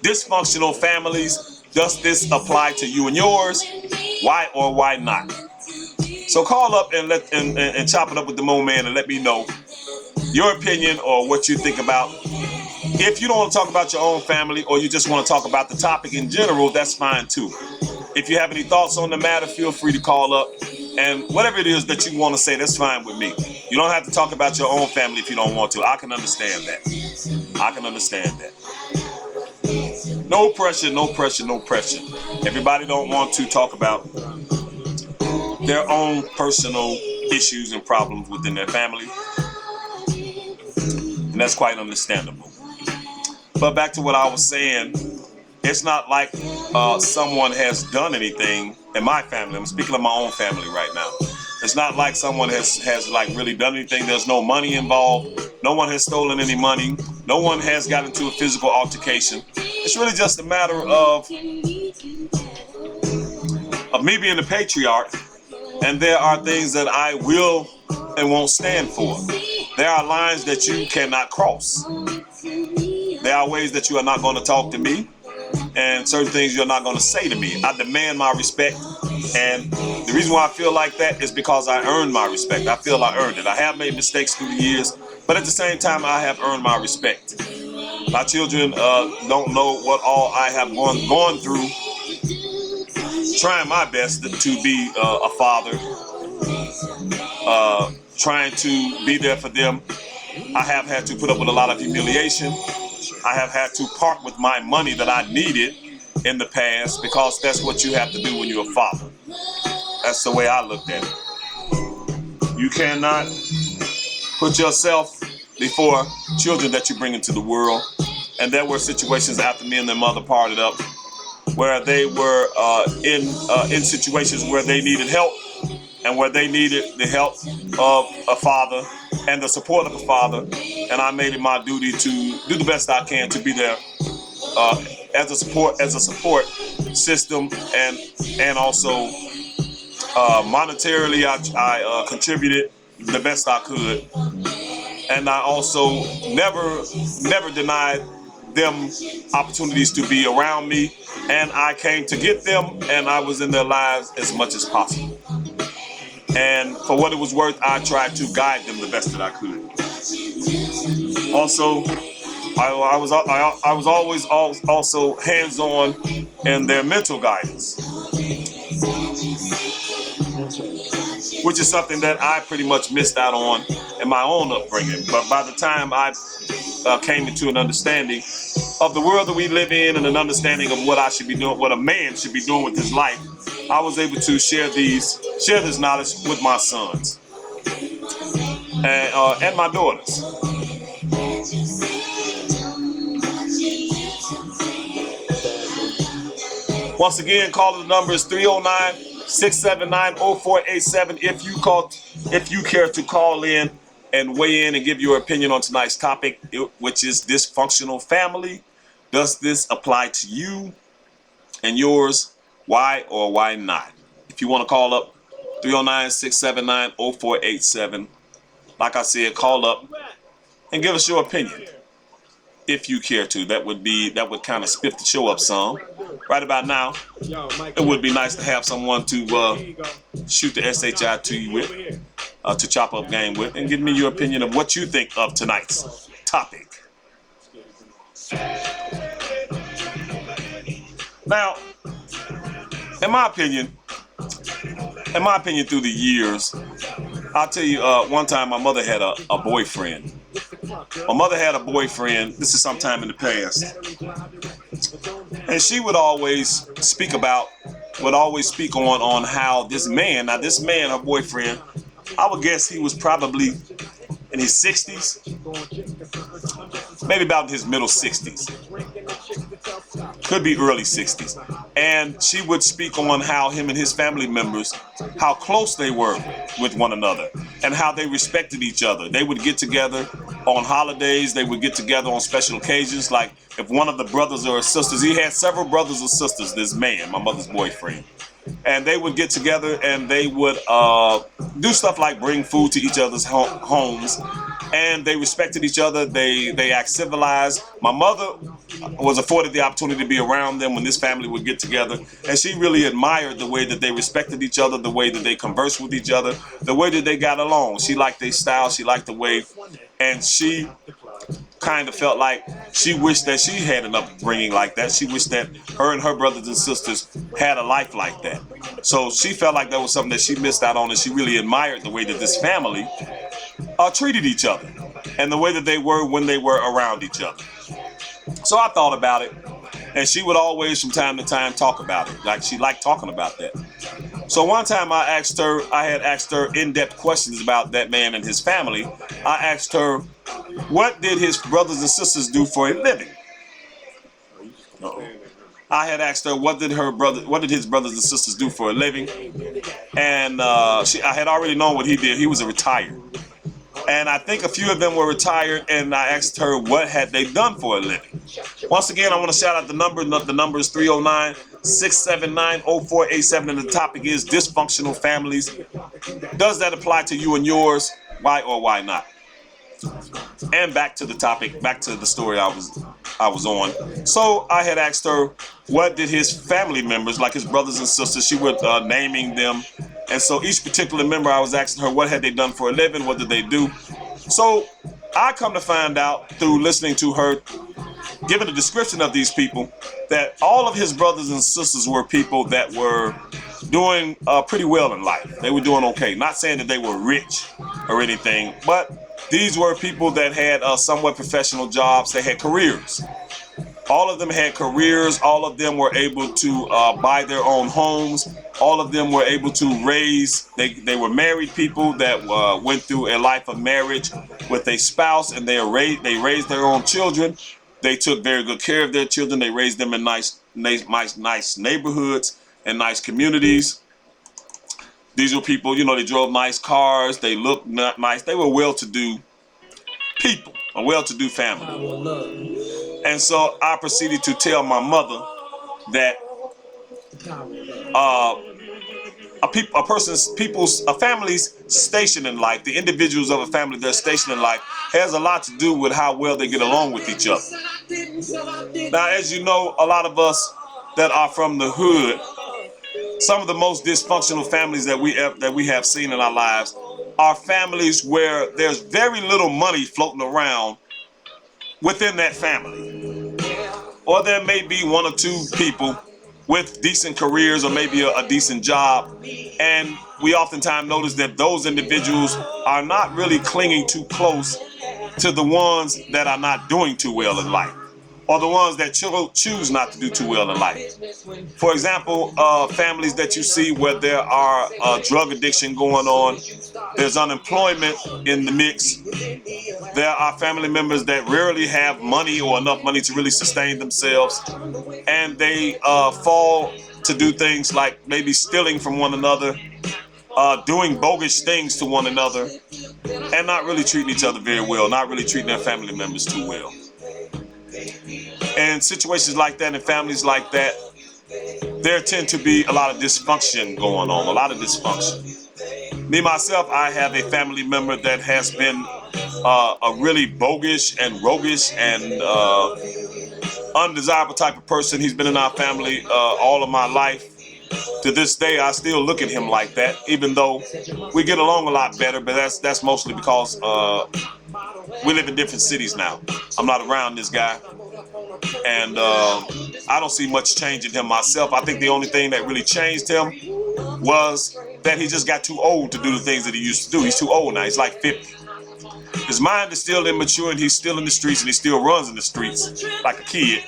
F: dysfunctional families. Does this apply to you and yours? Why or why not? So call up and chop it up with the Mo Man and let me know your opinion or what you think about If you don't want to talk about your own family or you just want to talk about the topic in general, that's fine too. If you have any thoughts on the matter, feel free to call up. And whatever it is that you want to say, that's fine with me. You don't have to talk about your own family if you don't want to. I can understand that. I can understand that. No pressure, no pressure, no pressure. Everybody don't want to talk about their own personal issues and problems within their family. And that's quite understandable. But back to what I was saying, it's not like someone has done anything in my family. I'm speaking of my own family right now. It's not like someone has like really done anything. There's no money involved. No one has stolen any money. No one has got into a physical altercation. It's really just a matter of me being the patriarch, and there are things that I will and won't stand for. There are lines that you cannot cross. There are ways that you are not going to talk to me, and certain things you're not going to say to me. I demand my respect, and the reason why I feel like that is because I earned my respect. I feel I earned it. I have made mistakes through the years, but at the same time, I have earned my respect. My children don't know what all I have gone through, trying my best to be a father, trying to be there for them. I have had to put up with a lot of humiliation. I have had to part with my money that I needed in the past because that's what you have to do when you're a father. That's the way I looked at it. You cannot put yourself before children that you bring into the world. And there were situations after me and their mother parted up where they were in situations where they needed help and where they needed the help of a father and the support of a father. And I made it my duty to do the best I can to be there as a support system, and also monetarily I contributed the best I could. And I also never denied them opportunities to be around me, and I came to get them, and I was in their lives as much as possible. And for what it was worth, I tried to guide them the best that I could. Also, I was always also hands-on in their mental guidance, which is something that I pretty much missed out on in my own upbringing. But by the time I came into an understanding of the world that we live in and an understanding of what I should be doing, what a man should be doing with his life, I was able to share this knowledge with my sons and my daughters. Once again, call the number is 309-679-0487 if you care to call in and weigh in and give your opinion on tonight's topic, which is dysfunctional family. Does this apply to you and yours? Why or why not? If you want to call up, 309-679-0487. Like I said, call up and give us your opinion if you care to. That would kind of spiff the show up some. Right about now, it would be nice to have someone to shoot the SHI to you with, to chop up game with, and give me your opinion of what you think of tonight's topic. Now, in my opinion, through the years, I'll tell you, one time my mother had a boyfriend. My mother had a boyfriend, this is sometime in the past, and she would always speak on how this man, her boyfriend, I would guess he was probably in his 60s, maybe about in his middle 60s. Could be early 60s. And she would speak on how him and his family members, how close they were with one another and how they respected each other. They would get together on holidays. They would get together on special occasions. Like if one of the brothers or sisters, he had several brothers or sisters, this man, my mother's boyfriend. And they would get together and they would do stuff like bring food to each other's homes. And they respected each other. They act civilized. My mother was afforded the opportunity to be around them when this family would get together. And she really admired the way that they respected each other, the way that they conversed with each other, the way that they got along. She liked their style. She liked the way. And she kind of felt like She wished that she had an upbringing like that. She wished that her and her brothers and sisters had a life like that. So she felt like that was something that she missed out on, and she really admired the way that this family treated each other and the way that they were when they were around each other. So I thought about it, and she would always from time to time talk about it. Like she liked talking about that. So one time I had asked her in-depth questions about that man and his family. I asked her, what did his brothers and sisters do for a living? I had asked her, what did his brothers and sisters do for a living? And I had already known what he did. He was a retired. And I think a few of them were retired, and I asked her what had they done for a living. Once again, I want to shout out the number. The number is 309-679-0487, and the topic is dysfunctional families. Does that apply to you and yours? Why or why not? And back to the topic, back to the story I was on. So I had asked her, what did his family members, like his brothers and sisters, she was naming them. And so each particular member, I was asking her, what had they done for a living? What did they do? So I come to find out through listening to her giving a description of these people that all of his brothers and sisters were people that were doing pretty well in life. They were doing okay. Not saying that they were rich or anything, but these were people that had somewhat professional jobs. They had careers. All of them had careers. All of them were able to buy their own homes. All of them were able to raise. They were married people that went through a life of marriage with a spouse, and they raised their own children. They took very good care of their children. They raised them in nice neighborhoods and nice communities. These were people, they drove nice cars. They looked nice. They were well-to-do people, a well-to-do family. And so I proceeded to tell my mother that a family's station in life, the individuals of a family, their station in life, has a lot to do with how well they get along with each other. Now, as you know, a lot of us that are from the hood, some of the most dysfunctional families that we have seen in our lives are families where there's very little money floating around within that family. Or there may be one or two people with decent careers or maybe a decent job. And we oftentimes notice that those individuals are not really clinging too close to the ones that are not doing too well in life, or the ones that choose not to do too well in life. For example, families that you see where there are drug addiction going on, there's unemployment in the mix. There are family members that rarely have money or enough money to really sustain themselves, and they fall to do things like maybe stealing from one another, doing bogus things to one another, and not really treating each other very well, not really treating their family members too well. And situations like that and families like that, there tend to be a lot of dysfunction going on, a lot of dysfunction. Me, myself, I have a family member that has been a really bogus and roguish and undesirable type of person. He's been in our family all of my life. To this day, I still look at him like that, even though we get along a lot better, but that's mostly because we live in different cities now. I'm not around this guy, and I don't see much change in him myself. I think the only thing that really changed him was that he just got too old to do the things that he used to do. He's too old now. He's like 50. His mind is still immature, and he's still in the streets, and he still runs in the streets like a kid.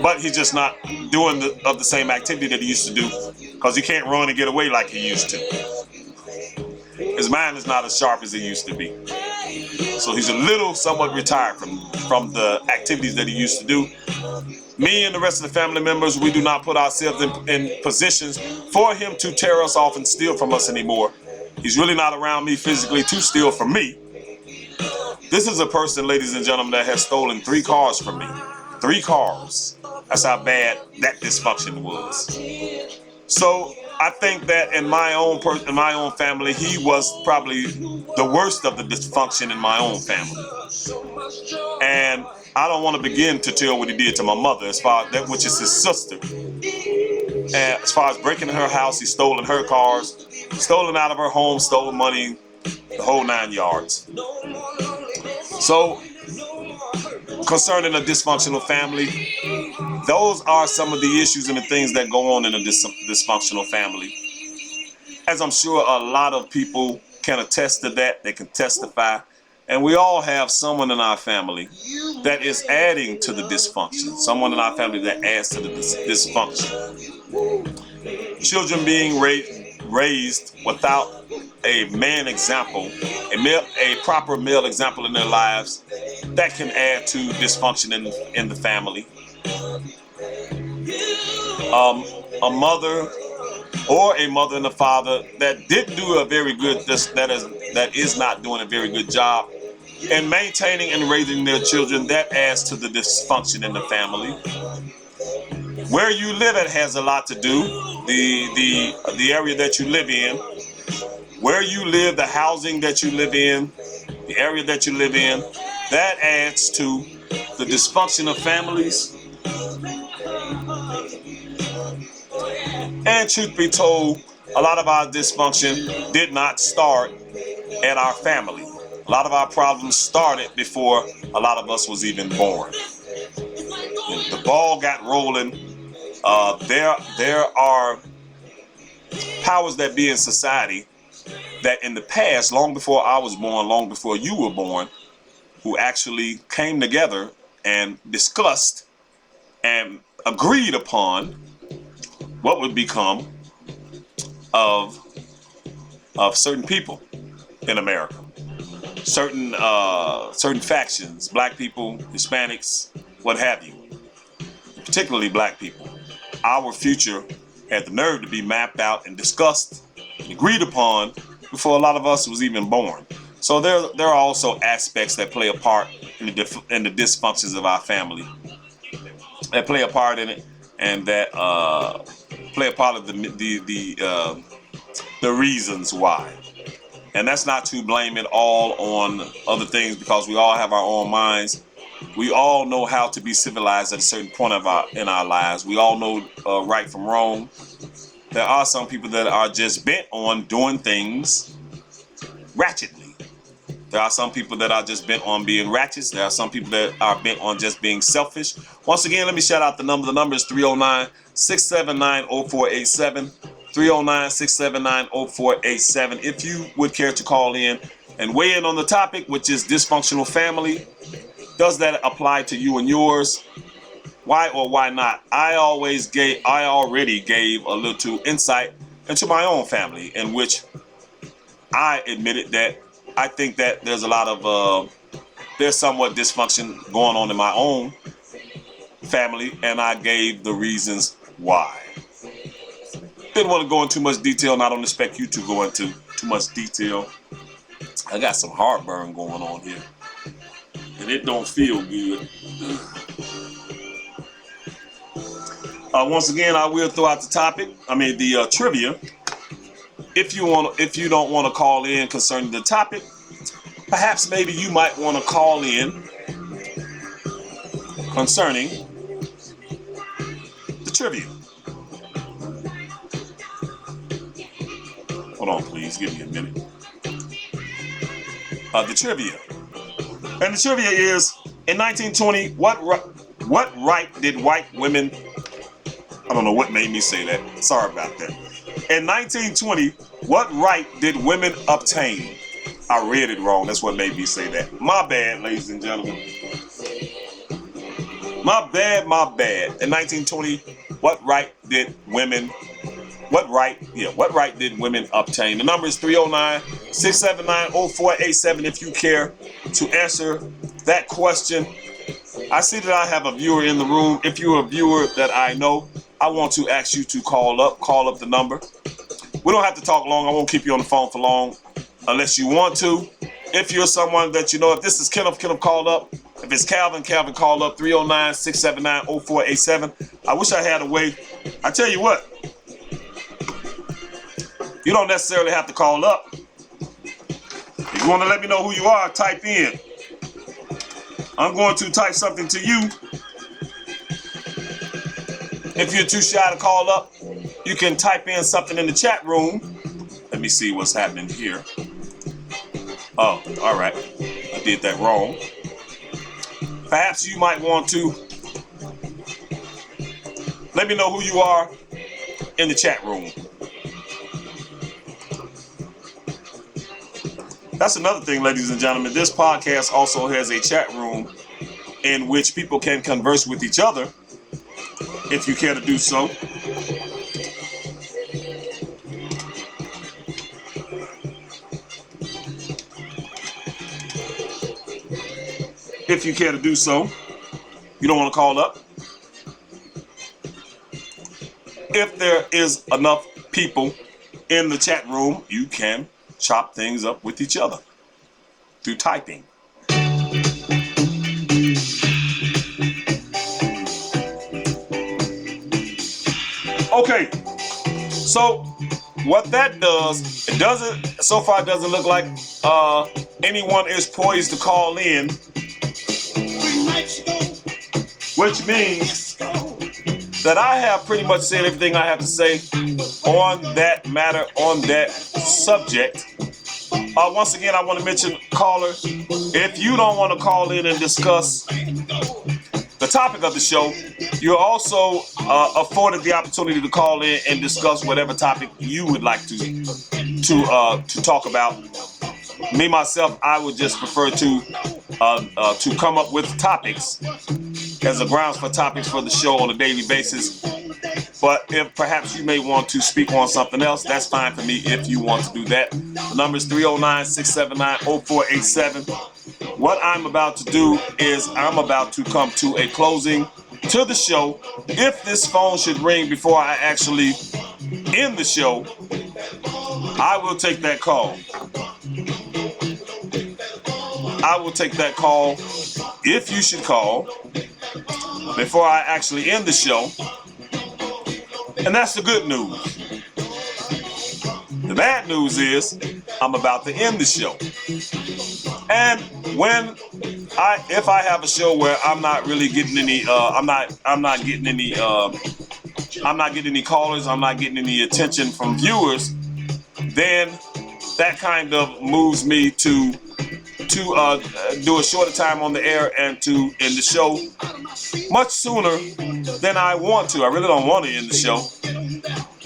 F: But he's just not doing the same activity that he used to do, because he can't run and get away like he used to. His mind is not as sharp as it used to be. So he's a little somewhat retired from the activities that he used to do. Me and the rest of the family members, we do not put ourselves in positions for him to tear us off and steal from us anymore. He's really not around me physically to steal from me. This is a person, ladies and gentlemen, that has stolen 3 cars from me. 3 cars. That's how bad that dysfunction was. So I think that in my own family, he was probably the worst of the dysfunction in my own family. And I don't want to begin to tell what he did to my mother, as far as that, which is his sister. And as far as breaking in her house, he's stolen her cars, stolen out of her home, stolen money, the whole 9 yards. So concerning a dysfunctional family. Those are some of the issues and the things that go on in a dysfunctional family. As I'm sure a lot of people can attest to that, they can testify. And we all have someone in our family that is adding to the dysfunction. Someone in our family that adds to the dysfunction. Children being raised without a man example, a proper male example in their lives, that can add to dysfunction in the family. A mother or a mother and a father that didn't do a very good, that is not doing a very good job in maintaining and raising their children, that adds to the dysfunction in the family. Where you live at has a lot to do. The area that you live in, where you live, the housing that you live in, the area that you live in, that adds to the dysfunction of families. And truth be told, a lot of our dysfunction did not start at our family. A lot of our problems started before a lot of us was even born. The ball got rolling. There are powers that be in society that in the past, long before I was born, long before you were born, who actually came together and discussed and agreed upon what would become of certain people in America. Certain factions, black people, Hispanics, what have you, particularly black people. Our future had the nerve to be mapped out and discussed and agreed upon before a lot of us was even born. So there are also aspects that play a part in the dysfunctions of our family, that play a part in it, and that play a part of the reasons why. And that's not to blame it all on other things, because we all have our own minds. We all know how to be civilized at a certain point in our lives. We all know right from wrong. There are some people that are just bent on doing things ratchetly. There are some people that are just bent on being ratchet. There are some people that are bent on just being selfish. Once again, let me shout out the number. The number is 309-679-0487. 309-679-0487. If you would care to call in and weigh in on the topic, which is dysfunctional family, does that apply to you and yours? Why or why not? I already gave a little insight into my own family, in which I admitted that I think that there's a lot of there's somewhat dysfunction going on in my own family, and I gave the reasons why. Didn't want to go into too much detail, and I don't expect you to go into too much detail. I got some heartburn going on here, and it don't feel good. Once again, I will throw out the the trivia. If you don't want to call in concerning the topic, perhaps maybe you might want to call in concerning the trivia. Hold on, please. Give me a minute. The trivia. And the trivia is, in 1920, what right did white women... I don't know what made me say that. Sorry about that. In 1920, what right did women obtain? I read it wrong. That's what made me say that. My bad, ladies and gentlemen. My bad. In 1920, what right did women obtain? The number is 309-679-0487 if you care to answer that question. I see that I have a viewer in the room. If you're a viewer that I know, I want to ask you to call up the number. We don't have to talk long. I won't keep you on the phone for long unless you want to. If you're someone that you know, if this is Kenneth called up. If it's Calvin called up, 309-679-0487. I wish I had a way. I tell you what, you don't necessarily have to call up. If you want to let me know who you are, type in. I'm going to type something to you. If you're too shy to call up, you can type in something in the chat room. Let me see what's happening here. Oh, all right. I did that wrong. Perhaps you might want to let me know who you are in the chat room. That's another thing, ladies and gentlemen. This podcast also has a chat room in which people can converse with each other, if you care to do so. If you care to do so, you don't want to call up. If there is enough people in the chat room, you can chop things up with each other through typing. Okay, so what that does, so far it doesn't look like anyone is poised to call in, which means that I have pretty much said everything I have to say on that matter, on that subject. Once again, I want to mention, caller, if you don't want to call in and discuss the topic of the show, you're also afforded the opportunity to call in and discuss whatever topic you would like to talk about. Me, myself, I would just prefer to come up with topics as a grounds for topics for the show on a daily basis. But if perhaps you may want to speak on something else, that's fine for me if you want to do that. The number is 309-679-0487. What I'm about to do is I'm about to come to a closing to the show. If this phone should ring before I actually end the show, I will take that call. I will take that call if you should call before I actually end the show. And that's the good news. The bad news is I'm about to end the show. And if I have a show where I'm not really getting any I'm not getting any callers, I'm not getting any attention from viewers, then that kind of moves me to do a shorter time on the air and to end the show much sooner than I want to. I really don't want to end the show,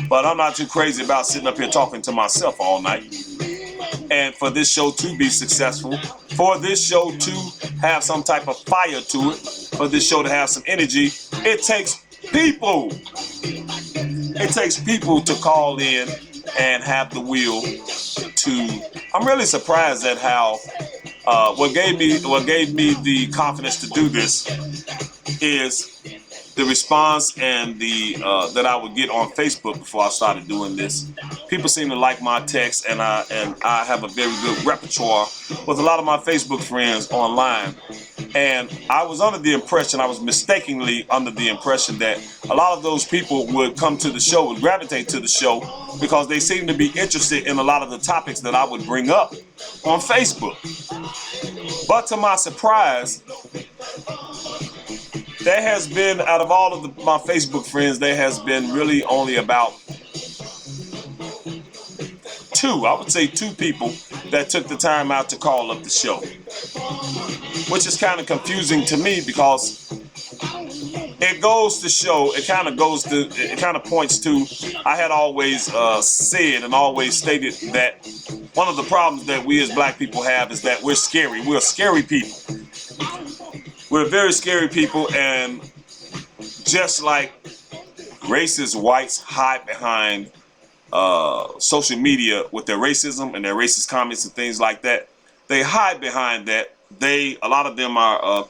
F: but I'm not too crazy about sitting up here talking to myself all night. And for this show to be successful, for this show to have some type of fire to it, for this show to have some energy, it takes people. It takes people to call in and have the will to. I'm really surprised at how what gave me the confidence to do this is the response and the that I would get on Facebook before I started doing this. People seem to like my text, and I have a very good repertoire with a lot of my Facebook friends online. And I was mistakenly under the impression that a lot of those people would come to the show, would gravitate to the show, because they seem to be interested in a lot of the topics that I would bring up on Facebook. But to my surprise, there has been, out of all of my Facebook friends, there has been really only about two people that took the time out to call up the show, which is kind of confusing to me, because it goes to show, it kind of points to, I had always said and always stated that one of the problems that we as black people have is that we're scary. We're scary people. We're very scary people, and just like racist whites hide behind social media with their racism and their racist comments and things like that, they hide behind that. A lot of them are,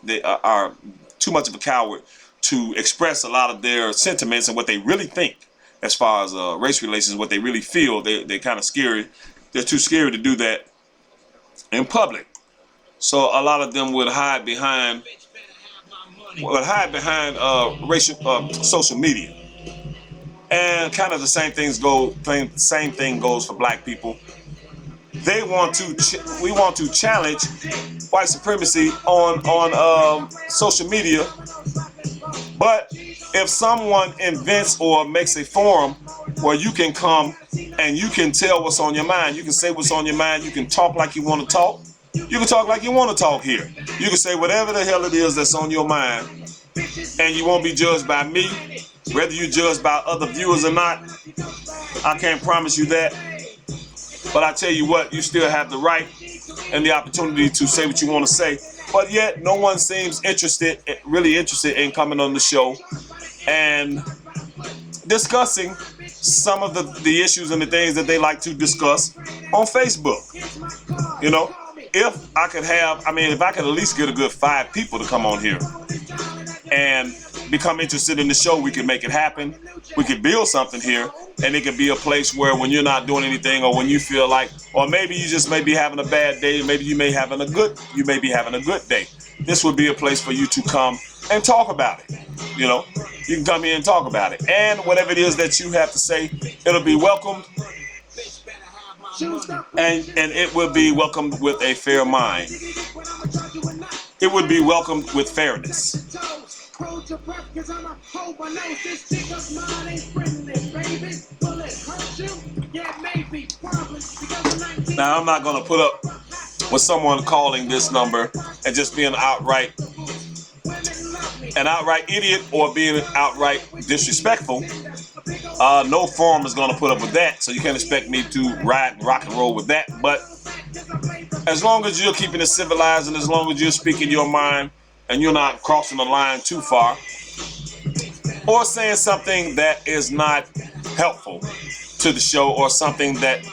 F: they are too much of a coward to express a lot of their sentiments and what they really think as far as race relations, what they really feel. They're kind of scary. They're too scary to do that in public. So a lot of them would hide behind racial social media, and kind of the same thing goes for black people. We want to challenge white supremacy on social media, but if someone invents or makes a forum where you can come and you can tell what's on your mind, you can say what's on your mind, you can talk like you want to talk, You can talk like you want to talk here. You can say whatever the hell it is that's on your mind, and you won't be judged by me. Whether you're judged by other viewers or not, I can't promise you that. But I tell you what, you still have the right and the opportunity to say what you want to say. But yet, no one seems really interested in coming on the show and discussing some of the issues and the things that they like to discuss on Facebook. You know, if I could at least get a good 5 people to come on here and become interested in the show, we can make it happen. We could build something here, and it could be a place where when you're not doing anything, or when you feel like, or maybe you just may be having a bad day, maybe you may be having a good day. This would be a place for you to come and talk about it. You know, you can come here and talk about it, and whatever it is that you have to say, it'll be welcomed, and it will be welcomed with a fair mind. It would be welcomed with fairness. Now, I'm not going to put up with someone calling this number and just being an outright idiot or being outright disrespectful. No forum is going to put up with that, so you can't expect me to ride and rock and roll with that. But as long as you're keeping it civilized, and as long as you're speaking your mind and you're not crossing the line too far, or saying something that is not helpful to the show, or something that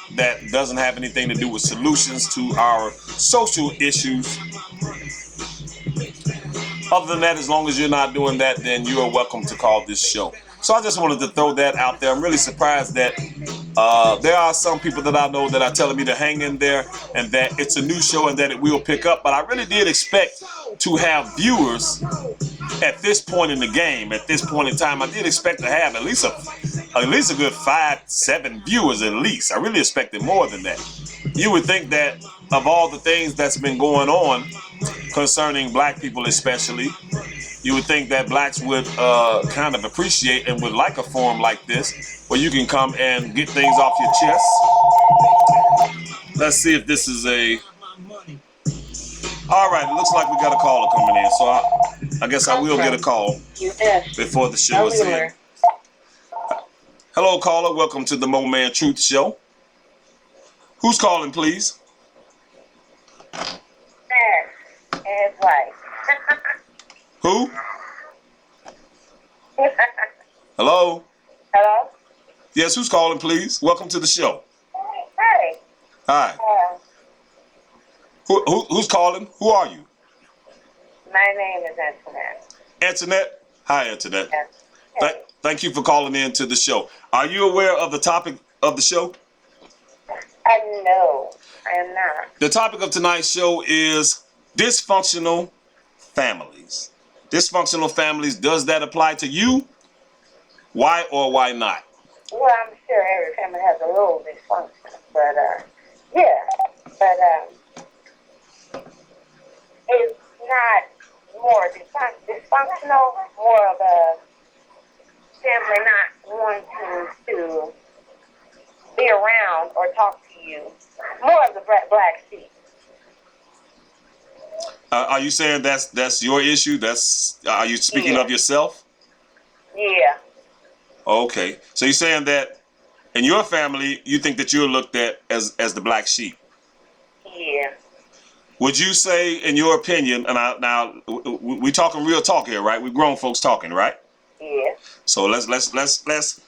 F: doesn't have anything to do with solutions to our social issues. Other than that, as long as you're not doing that, then you are welcome to call this show. So I just wanted to throw that out there. I'm really surprised that there are some people that I know that are telling me to hang in there and that it's a new show and that it will pick up. But I really did expect to have viewers at this point in the game, at this point in time. I did expect to have at least a good 5-7 viewers at least. I really expected more than that. You would think that of all the things that's been going on concerning black people especially, you would think that blacks would kind of appreciate and would like a forum like this where you can come and get things off your chest. Let's see if this is all right, it looks like we got a caller coming in, so I guess I will get a call before the show is in. Hello, caller. Welcome to the Mo Man Truth Show. Who's calling, please?
G: His wife.
F: Who? Hello?
G: Hello?
F: Yes, who's calling, please? Welcome to the show.
G: Hey.
F: Hi. Who's calling? Who are you?
G: My name is Antoinette.
F: Antoinette? Hi, Antoinette.
G: Yes.
F: Thank you for calling in to the show. Are you aware of the topic of the show?
G: No, I am not.
F: The topic of tonight's show is dysfunctional families. Dysfunctional families, does that apply to you? Why or why not?
G: Well, I'm sure every family has a little dysfunction, but yeah, but it's not more dysfunctional, more of a family not wanting to be around or talk to you, more of the black sheep.
F: Are you saying that's your issue? Are you speaking of yourself?
G: Yeah.
F: Okay. So you're saying that in your family, you think that you're looked at as the black sheep?
G: Yeah.
F: Would you say, in your opinion, and now we talking real talk here, right? We grown folks talking, right?
G: Yeah.
F: So let's.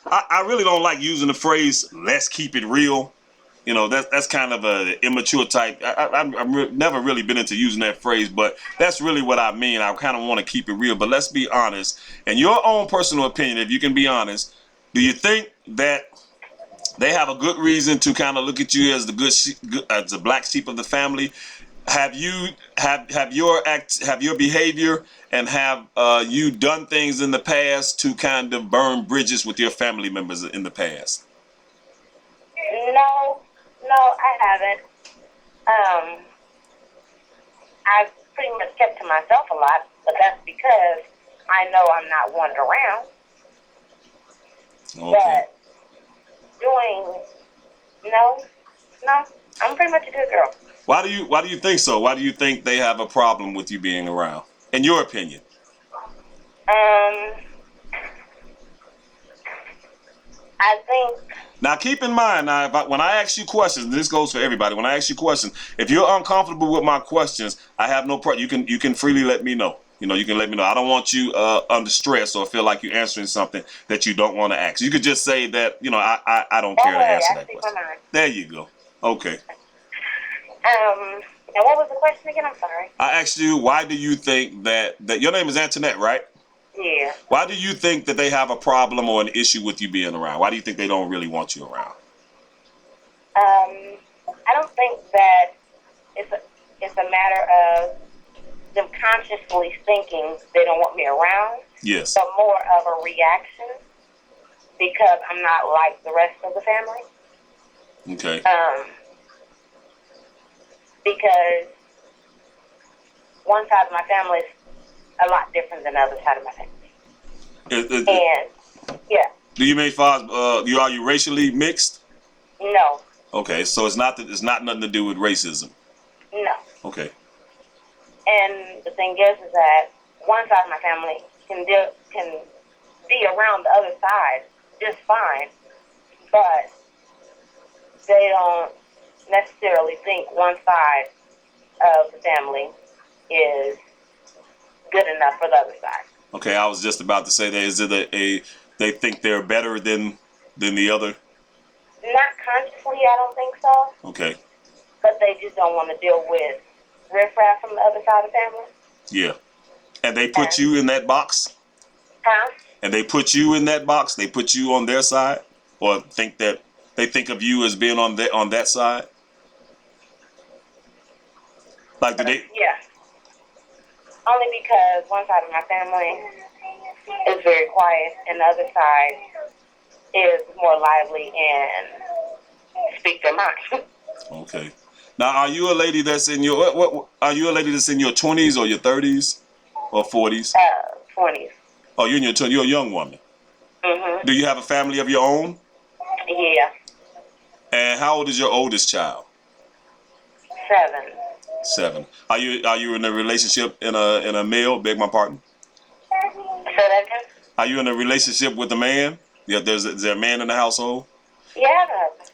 F: I really don't like using the phrase "let's keep it real." You know, that's kind of a immature type. I've never really been into using that phrase, but that's really what I mean. I kind of want to keep it real. But let's be honest. In your own personal opinion, if you can be honest, do you think that they have a good reason to kind of look at you as as the black sheep of the family? Have your behavior and have you done things in the past to kind of burn bridges with your family members in the past?
G: No, I haven't. I've pretty much kept to myself a lot, but that's because I know I'm not wanted around.
F: Okay.
G: But no, I'm pretty much a good girl.
F: Why do you think so? Why do you think they have a problem with you being around? In your opinion?
G: I think.
F: Now, keep in mind, when I ask you questions, and this goes for everybody. When I ask you questions, if you're uncomfortable with my questions, I have no problem. You can freely let me know. You can let me know. I don't want you under stress or feel like you're answering something that you don't want to ask. You could just say that, I don't care to answer that question. There you go. Okay.
G: And what was the question again? I'm sorry.
F: I asked you, why do you think that your name is Antoinette, right?
G: Yeah.
F: Why do you think that they have a problem or an issue with you being around? Why do you think they don't really want you around?
G: I don't think that it's a matter of them consciously thinking they don't want me around.
F: Yes.
G: But more of a reaction because I'm not like the rest of the family.
F: Okay.
G: Because one side of my family is a lot different than the other side of my family. And yeah.
F: Do you make fathers? Are you racially mixed?
G: No.
F: Okay, so it's not nothing to do with racism.
G: No.
F: Okay.
G: And the thing is that one side of my family can be around the other side just fine, but they don't necessarily think one side of the family is good enough for the other side.
F: Okay, I was just about to say that. Is it they think they're better than the other?
G: Not consciously, I don't think so.
F: Okay.
G: But they just don't want to deal with riffraff from the other side of the family.
F: Yeah. And they put you in that box?
G: Huh?
F: And they put you in that box? They put you on their side? Or think that they think of you as being on that side? Like, do they?
G: Yeah. Only because one side of my family is very quiet and the other side is more lively and speak their mind.
F: Okay. Now, are you a lady that's in your what are you a lady that's in your 20s or your 30s or 40s?
G: 20s.
F: Oh, you're in your 20s. You're a young woman.
G: Mhm.
F: Do you have a family of your own?
G: Yeah.
F: And how old is your oldest child?
G: 7.
F: 7. Are you in a relationship in a male? Beg my pardon.
G: Say that again?
F: Are you in a relationship with a man? Yeah. Is there a man in the household?
G: Yeah, I have a husband.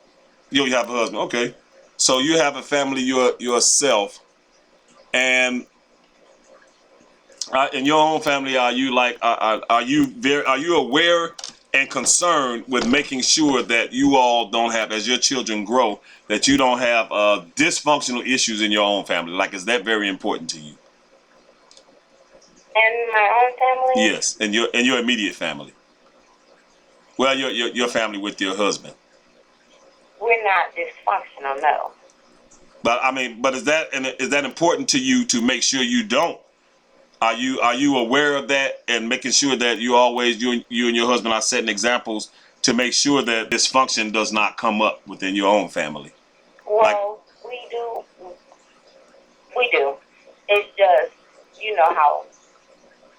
F: You have a husband. Okay. So you have a family yourself, and in your own family, are you aware and concerned with making sure that you all don't have, as your children grow, that you don't have dysfunctional issues in your own family? Like, is that very important to you?
G: In my own family?
F: Yes, in your immediate family. Well, your family with your husband.
G: We're not dysfunctional, no.
F: But is that important to you to make sure you don't? Are you aware of that and making sure that you and your husband are setting examples to make sure that dysfunction does not come up within your own family?
G: Well, we do. We do. It's just, you know how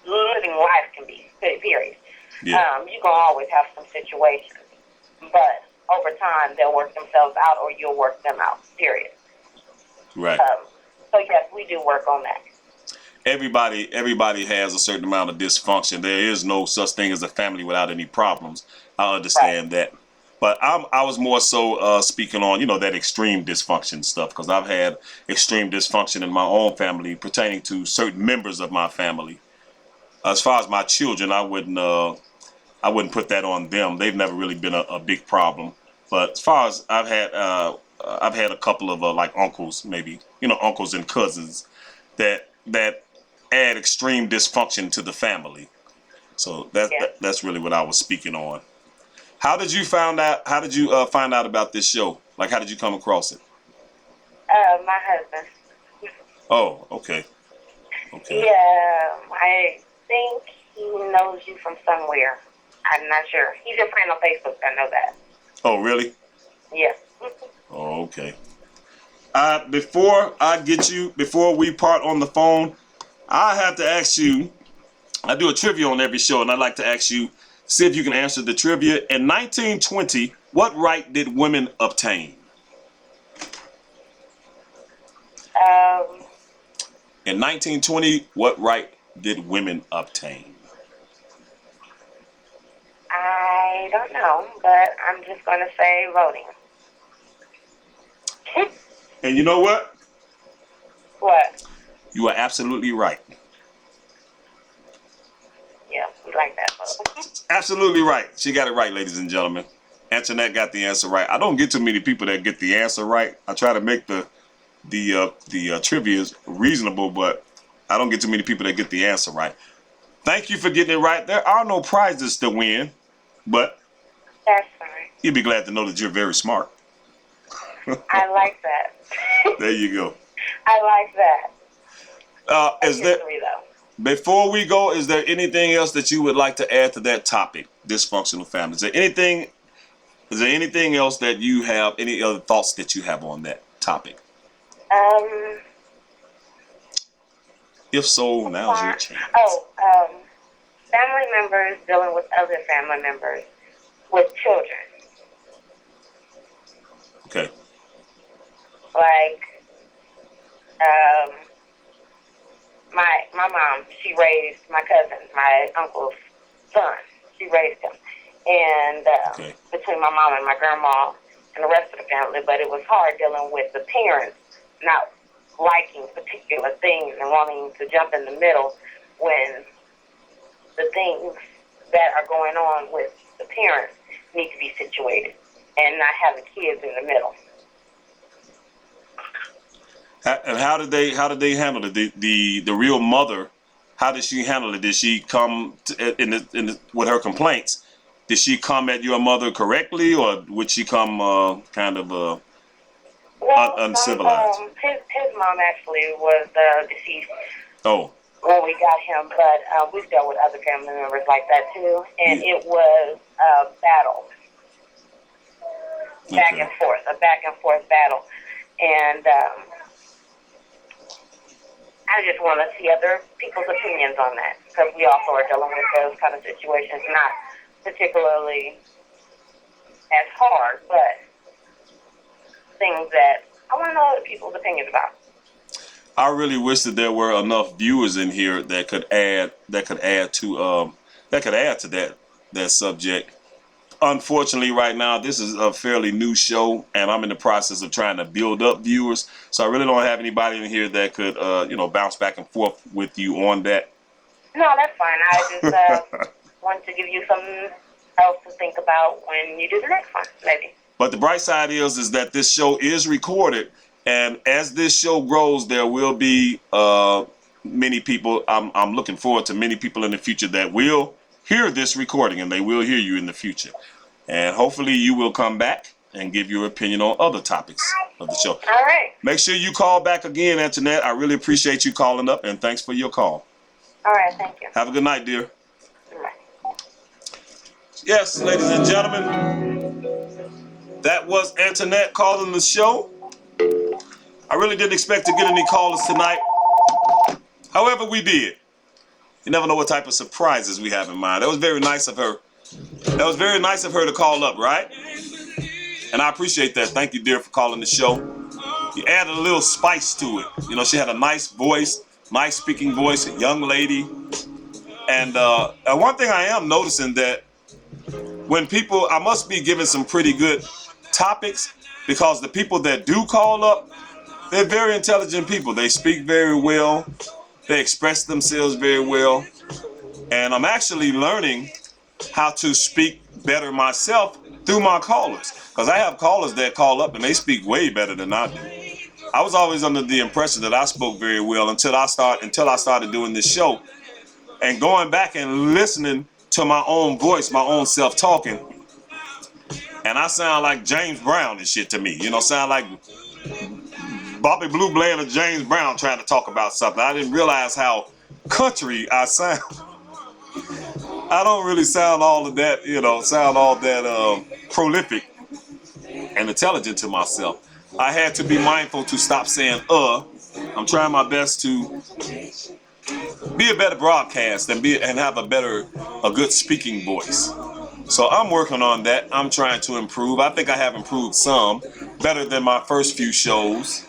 G: living life can be, period.
F: Yeah.
G: You're going to always have some situations, but over time they'll work themselves out or you'll work them out, period.
F: Right.
G: So yes, we do work on that.
F: Everybody has a certain amount of dysfunction. There is no such thing as a family without any problems. I understand that. But I was more so speaking on, that extreme dysfunction stuff, because I've had extreme dysfunction in my own family pertaining to certain members of my family. As far as my children, I wouldn't put that on them. They've never really been a big problem. But as far as I've had a couple of like uncles, maybe, uncles and cousins that add extreme dysfunction to the family. So that's really what I was speaking on. How did you find out about this show? Like, how did you come across it?
G: My husband.
F: Oh, okay. Okay.
G: Yeah, I think he knows you from somewhere. I'm not sure. He's your friend on Facebook. I know that.
F: Oh, really?
G: Yeah.
F: Oh, okay. Before we part on the phone, I have to ask you, I do a trivia on every show, and I'd like to ask you, see if you can answer the trivia. In 1920, what right did women obtain? In 1920, what right did women obtain?
G: I don't know, but I'm just going to say voting.
F: And you know what?
G: What?
F: You are absolutely right.
G: Yeah, we like that vote.
F: Absolutely right. She got it right, ladies and gentlemen. Antoinette got the answer right. I don't get too many people that get the answer right. I try to make the trivia reasonable, but I don't get too many people that get the answer right. Thank you for getting it right. There are no prizes to win, but
G: That's fine.
F: you'll be glad to know that you're very smart.
G: I like that.
F: There you go.
G: I like that.
F: Is there,
G: History, though.
F: before we go, is there anything else that you would like to add to that topic, dysfunctional family? Is there anything else that you have, any other thoughts that you have on that topic? If so, now's your chance.
G: Family members dealing with other family members with children.
F: Okay.
G: Like, my mom, she raised my cousin, my uncle's son. She raised him. And between my mom and my grandma and the rest of the family, but it was hard dealing with the parents not liking particular things and wanting to jump in the middle when the things that are going on with the parents need to be situated and not have the kids in the middle.
F: And how did they handle it? The real mother, how did she handle it? Did she come with her complaints? Did she come at your mother correctly, or would she come uncivilized?
G: His mom actually was deceased.
F: Oh.
G: When we got him, but we've dealt with other family members like that too, and it was a battle, a back and forth battle, and I just want to see other people's opinions on that, because we also are dealing with those kind of situations, not particularly as hard, but things that I want to know other people's opinions about.
F: I really wish that there were enough viewers in here that could add to that subject. Unfortunately, right now this is a fairly new show, and I'm in the process of trying to build up viewers. So I really don't have anybody in here that could bounce back and forth with you on that.
G: No, that's fine. I just want to give you something else to think about when you do the next one, maybe.
F: But the bright side is that this show is recorded. And as this show grows, there will be many people. I'm looking forward to many people in the future that will hear this recording, and they will hear you in the future. And hopefully you will come back and give your opinion on other topics of the show.
G: All right.
F: Make sure you call back again, Antoinette. I really appreciate you calling up, and thanks for your call.
G: All right, thank you.
F: Have a good night, dear.
G: Bye.
F: Yes, ladies and gentlemen, that was Antoinette calling the show. I really didn't expect to get any callers tonight. However, we did. You never know what type of surprises we have in mind. That was very nice of her. That was very nice of her to call up, right? And I appreciate that. Thank you, dear, for calling the show. You added a little spice to it. You know, she had a nice voice, nice speaking voice, a young lady. And one thing I am noticing that when people, I must be giving some pretty good topics, because the people that do call up, they're very intelligent people. They speak very well. They express themselves very well. And I'm actually learning how to speak better myself through my callers. Because I have callers that call up and they speak way better than I do. I was always under the impression that I spoke very well until I started doing this show. And going back and listening to my own voice, my own self talking. And I sound like James Brown and shit to me. You know, sound like Bobby Blue Bland or James Brown trying to talk about something. I didn't realize how country I sound. I don't really sound all of that, prolific and intelligent to myself. I had to be mindful to stop saying I'm trying my best to be a better broadcast and have a good speaking voice. So I'm working on that. I'm trying to improve. I think I have improved some, better than my first few shows.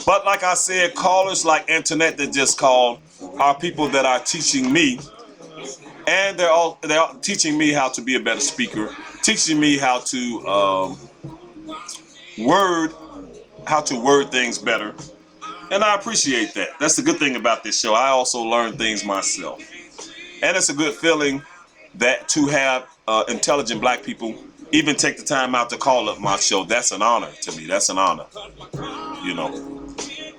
F: But like I said, callers like Antoinette that just called are people that are teaching me, and they're all teaching me how to be a better speaker, teaching me how to word things better, and I appreciate that. That's the good thing about this show. I also learn things myself, and it's a good feeling that to have intelligent black people even take the time out to call up my show. That's an honor to me. That's an honor, you know,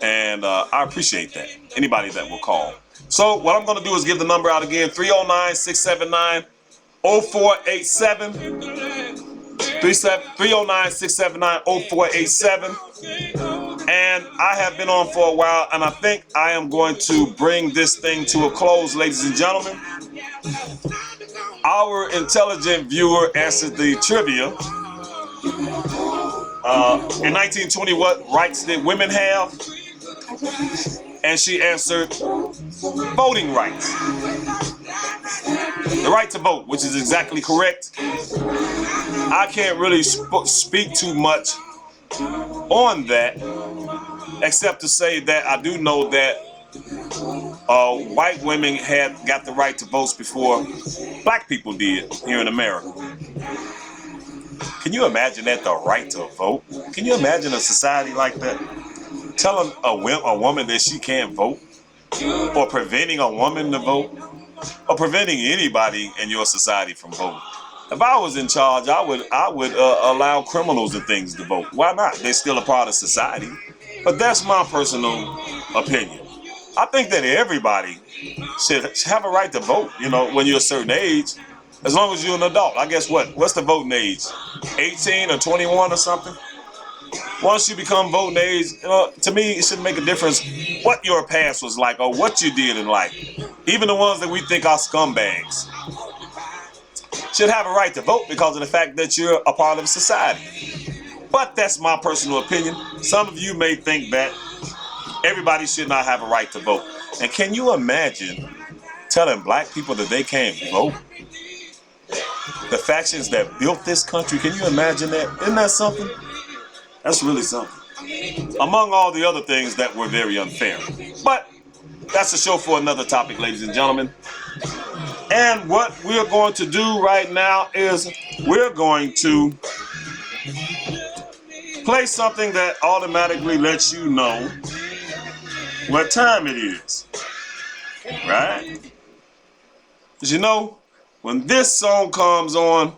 F: and I appreciate that. Anybody that will call. So what I'm going to do is give the number out again: 309-679-0487. 309-679-0487. And I have been on for a while, and I think I am going to bring this thing to a close, ladies and gentlemen. Our intelligent viewer answered the trivia. In 1920, what rights did women have? And she answered voting rights. The right to vote, which is exactly correct. I can't really speak too much on that, except to say that I do know that white women had got the right to vote before black people did here in America. Can you imagine that, the right to vote? Can you imagine a society like that? Telling a woman that she can't vote, or preventing a woman to vote, or preventing anybody in your society from voting. If I was in charge, I would allow criminals and things to vote. Why not? They're still a part of society. But that's my personal opinion. I think that everybody should have a right to vote, you know, when you're a certain age, as long as you're an adult. I guess what's the voting age? 18 or 21 or something? Once you become voting age, you know, to me, it shouldn't make a difference what your past was like or what you did in life. Even the ones that we think are scumbags should have a right to vote because of the fact that you're a part of society. But that's my personal opinion. Some of you may think that everybody should not have a right to vote. And can you imagine telling black people that they can't vote? The factions that built this country, can you imagine that? Isn't that something? That's really something. Among all the other things that were very unfair. But that's a show for another topic, ladies and gentlemen. And what we're going to do right now is we're going to play something that automatically lets you know what time it is. Right? Because you know, when this song comes on,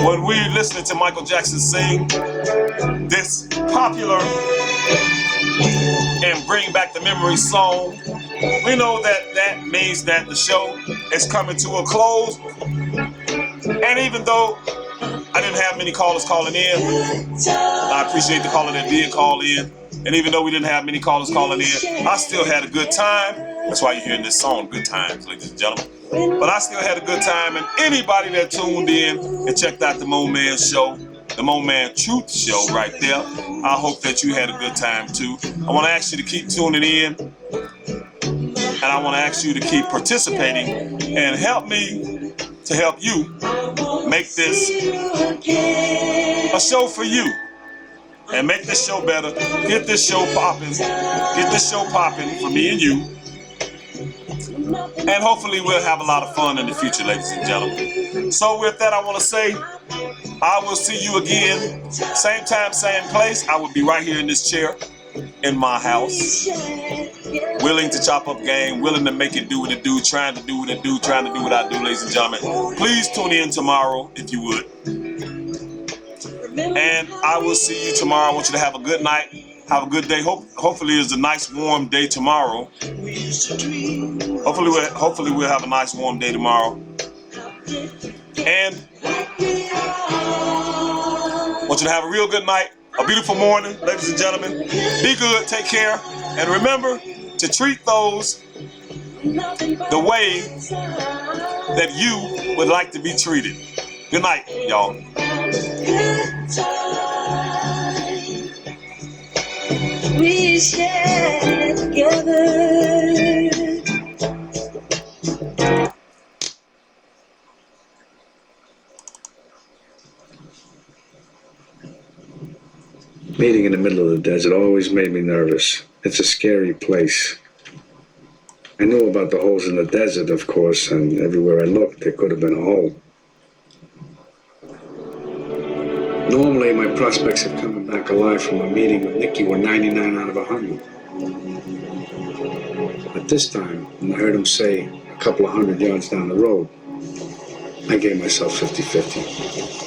F: when we listening to Michael Jackson sing this popular and bring back the memory song, we know that that means that the show is coming to a close. And even though I didn't have many callers calling in, I appreciate the caller that did call in. And even though we didn't have many callers calling in, I still had a good time. That's why you're hearing this song, Good Times, ladies and gentlemen. But I still had a good time, and anybody that tuned in and checked out the Mo Man show, the Mo Man Truth show right there, I hope that you had a good time too. I want to ask you to keep tuning in, and I want to ask you to keep participating and help me to help you make this a show for you. And make this show better. Get this show popping. Get this show popping for me and you. And hopefully we'll have a lot of fun in the future, ladies and gentlemen. So with that, I want to say, I will see you again. Same time, same place. I will be right here in this chair in my house. Willing to chop up game, willing to make it do what it do, trying to do what it do, trying to do what I do, ladies and gentlemen. Please tune in tomorrow if you would. And I will see you tomorrow. I want you to have a good night. Have a good day. Hopefully it's a nice warm day tomorrow. Hopefully we'll have a nice warm day tomorrow. And I want you to have a real good night, a beautiful morning, ladies and gentlemen. Be good, take care, and remember to treat those the way that you would like to be treated. Good night, y'all.
H: We share together.
A: Meeting in the middle of the desert always made me nervous. It's a scary place. I knew about the holes in the desert, of course, and everywhere I looked, there could have been a hole. Normally, my prospects of coming back alive from a meeting with Nicky were 99 out of 100. But this time, when I heard him say a couple of 100 yards down the road, I gave myself 50-50.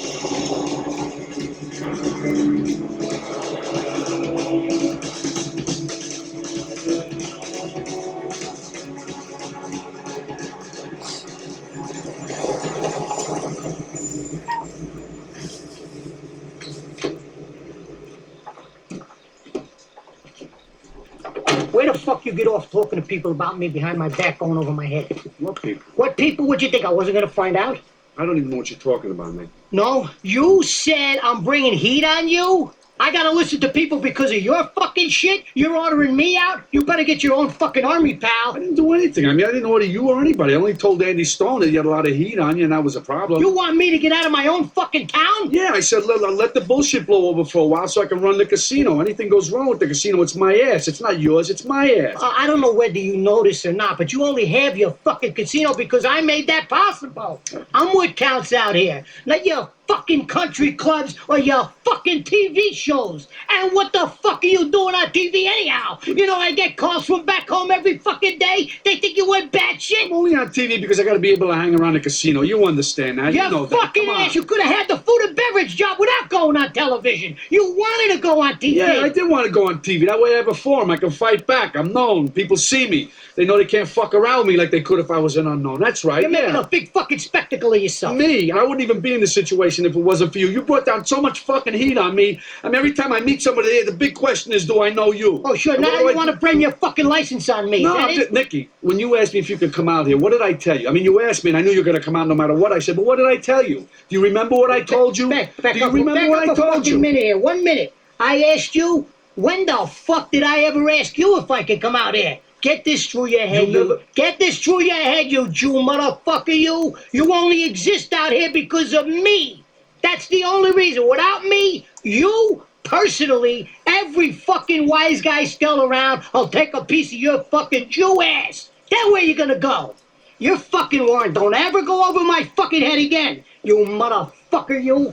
I: Where the fuck you get off talking to people about me behind my back going over my head?
A: What people?
I: What people would you think? I wasn't gonna find out?
A: I don't even know what you're talking about, man.
I: No? You said I'm bringing heat on you? I gotta listen to people because of your fucking shit? You're ordering me out? You better get your own fucking army, pal.
A: I didn't do anything. I mean, I didn't order you or anybody. I only told Andy Stone that you had a lot of heat on you, and that was a problem.
I: You want me to get out of my own fucking town?
A: Yeah, I said, let the bullshit blow over for a while so I can run the casino. Anything goes wrong with the casino, it's my ass. It's not yours, it's my ass.
I: I don't know whether you know this or not, but you only have your fucking casino because I made that possible. I'm what counts out here. Not your fucking country clubs or your fucking TV shows. And what the fuck are you doing on TV anyhow? You know, I get calls from back home every fucking day. They think you went batshit.
A: I'm only on TV because I gotta be able to hang around the casino. You understand that. You know that.
I: Fucking
A: Come on.
I: ass. You could have had the food and beverage job without going on television. You wanted to go on TV.
A: Yeah, I did want to go on TV. That way I have a forum. I can fight back. I'm known. People see me. They know they can't fuck around with me like they could if I was an unknown. That's right.
I: You're making a big fucking spectacle of yourself.
A: Me? I wouldn't even be in this situation if it wasn't for you. You brought down so much fucking heat on me. I mean, every time I meet somebody there, the big question is, do I know you?
I: Oh, sure. Now you want to bring your fucking license on me.
A: No,
I: Is that it?
A: Nicky, when you asked me if you could come out here, what did I tell you? I mean, you asked me, and I knew you were going to come out no matter what I said, but what did I tell you? Do you remember what I told you?
I: Back
A: Do you remember what I told you?
I: Minute here. 1 minute. I asked you, when the fuck did I ever ask you if I could come out here? Get this through your head, you. Get this through your head, you Jew motherfucker, you. You only exist out here because of me. That's the only reason. Without me, you, personally, every fucking wise guy still around will take a piece of your fucking Jew ass. That's where you're gonna go. Your fucking warrant don't ever go over my fucking head again, you motherfucker, you.